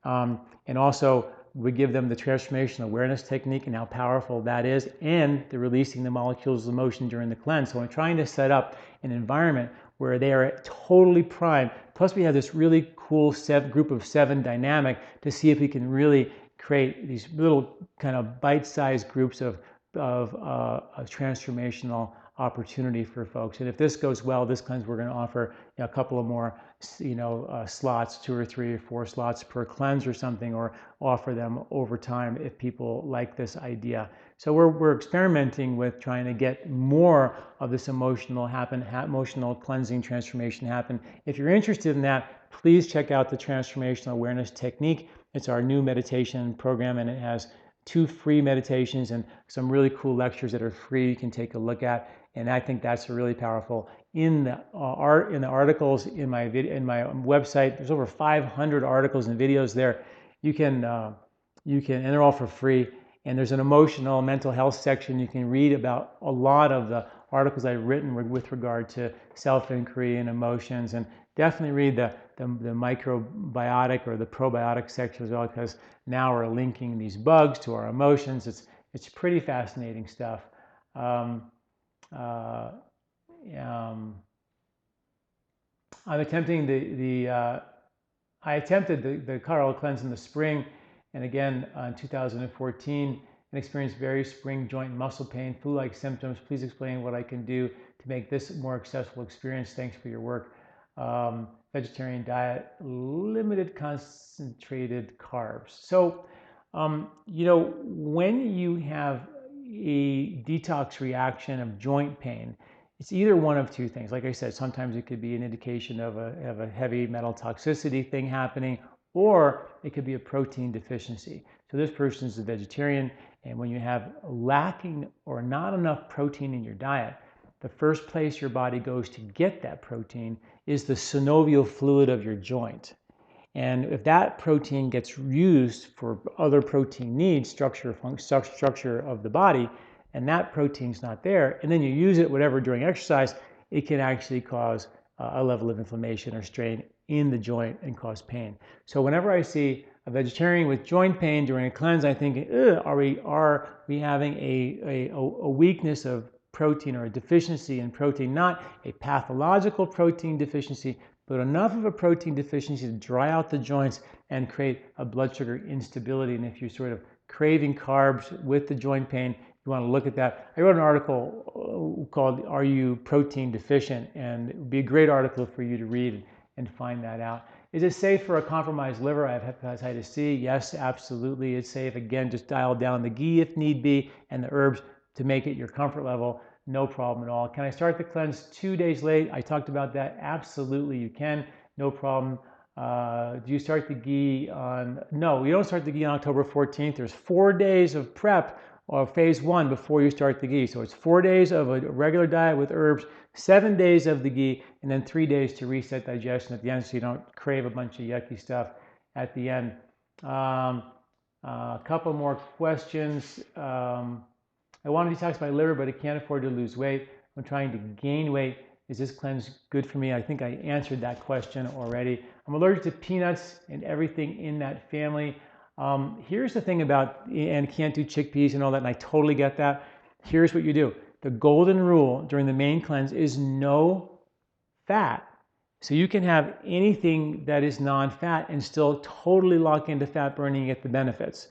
And also we give them the transformation awareness technique and how powerful that is, and the releasing the molecules of motion during the cleanse. So I'm trying to set up an environment where they are totally primed. Plus we have this really cool group of 7 dynamic to see if we can really create these little kind of bite-sized groups of transformational opportunity for folks. And if this goes well, this cleanse, we're going to offer a couple of more slots, 2 or 3 or 4 slots per cleanse or something, or offer them over time if people like this idea. So we're experimenting with trying to get more of this emotional cleansing transformation happen. If you're interested in that, please check out the Transformational Awareness Technique. It's our new meditation program, and it has 2 free meditations and some really cool lectures that are free you can take a look at. And I think that's really powerful. In the articles in my website, there's over 500 articles and videos there. You can, and they're all for free. And there's an emotional mental health section. You can read about a lot of the articles I've written with regard to self-inquiry and emotions, and definitely read the microbiotic or the probiotic section as well, because now we're linking these bugs to our emotions. It's pretty fascinating stuff. I'm attempting I attempted the color cleanse in the spring, and again in 2014, and experienced various spring joint muscle pain, flu-like symptoms. Please explain what I can do to make this a more accessible experience. Thanks for your work. Vegetarian diet, limited concentrated carbs. So, when you have a detox reaction of joint pain, it's either one of two things. Like I said, sometimes it could be an indication of a heavy metal toxicity thing happening, or it could be a protein deficiency. So this person is a vegetarian, and when you have lacking or not enough protein in your diet, the first place your body goes to get that protein is the synovial fluid of your joint. And if that protein gets used for other protein needs, structure of the body, and that protein's not there, and then you use it whatever during exercise, it can actually cause a level of inflammation or strain in the joint and cause pain. So whenever I see a vegetarian with joint pain during a cleanse, I'm thinking, are we having a weakness of protein or a deficiency in protein, not a pathological protein deficiency, but enough of a protein deficiency to dry out the joints and create a blood sugar instability. And if you're sort of craving carbs with the joint pain, you want to look at that. I wrote an article called "Are You Protein Deficient?" and it would be a great article for you to read and find that out. Is it safe for a compromised liver? I have hepatitis C. Yes, absolutely. It's safe. Again, just dial down the ghee if need be and the herbs to make it your comfort level. No problem at all. Can I start the cleanse 2 days late? I talked about that. Absolutely, you can. No problem. Do you start the ghee on? No, you don't start the ghee on October 14th. There's 4 days of prep or phase 1 before you start the ghee. So it's 4 days of a regular diet with herbs, 7 days of the ghee, and then 3 days to reset digestion at the end so you don't crave a bunch of yucky stuff at the end. A couple more questions. I want to detox my liver, but I can't afford to lose weight. I'm trying to gain weight. Is this cleanse good for me? I think I answered that question already. I'm allergic to peanuts and everything in that family. Here's the thing about, and can't do chickpeas and all that, and I totally get that. Here's what you do. The golden rule during the main cleanse is no fat. So you can have anything that is non-fat and still totally lock into fat burning and get the benefits.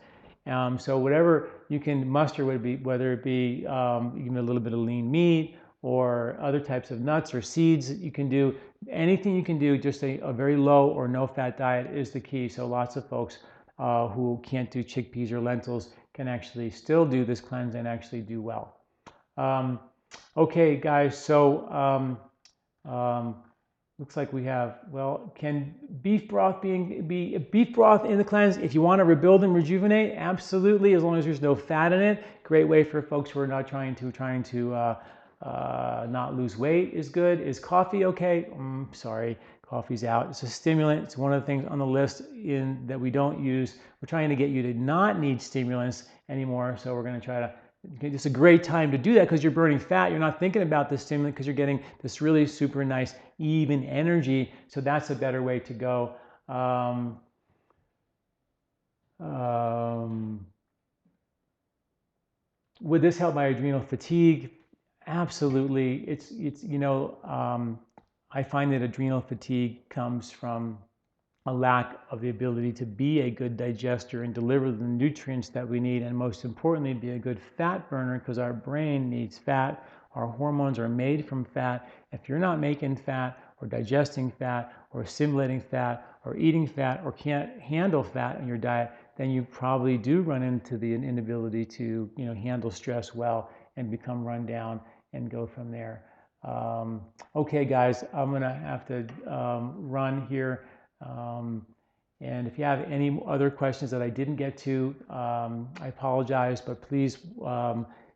So whatever you can muster would be, whether it be even a little bit of lean meat or other types of nuts or seeds that you can do, anything you can do, just a very low or no fat diet is the key. So lots of folks who can't do chickpeas or lentils can actually still do this cleanse and actually do well. Okay, guys, so looks like we have, well, can beef broth be beef broth in the cleanse? If you want to rebuild and rejuvenate, absolutely, as long as there's no fat in it. Great way for folks who are not trying to not lose weight is good. Is coffee okay? Sorry, coffee's out. It's a stimulant. It's one of the things on the list that we don't use. We're trying to get you to not need stimulants anymore, so we're going to try to. It's a great time to do that because you're burning fat. You're not thinking about the stimulant because you're getting this really super nice, even energy. So that's a better way to go. Would this help my adrenal fatigue? Absolutely. It's I find that adrenal fatigue comes from a lack of the ability to be a good digester and deliver the nutrients that we need, and most importantly, be a good fat burner, because our brain needs fat. Our hormones are made from fat. If you're not making fat or digesting fat or assimilating fat or eating fat or can't handle fat in your diet, then you probably do run into the inability to handle stress well and become run down and go from there. Okay, guys, I'm gonna have to run here. And if you have any other questions that I didn't get to, I apologize, but please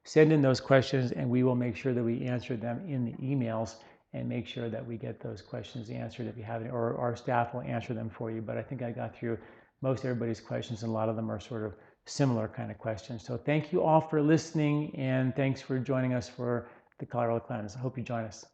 send in those questions and we will make sure that we answer them in the emails and make sure that we get those questions answered if you have any, or our staff will answer them for you. But I think I got through most everybody's questions, and a lot of them are sort of similar kind of questions. So thank you all for listening, and thanks for joining us for the Colorado Cleanse. I hope you join us.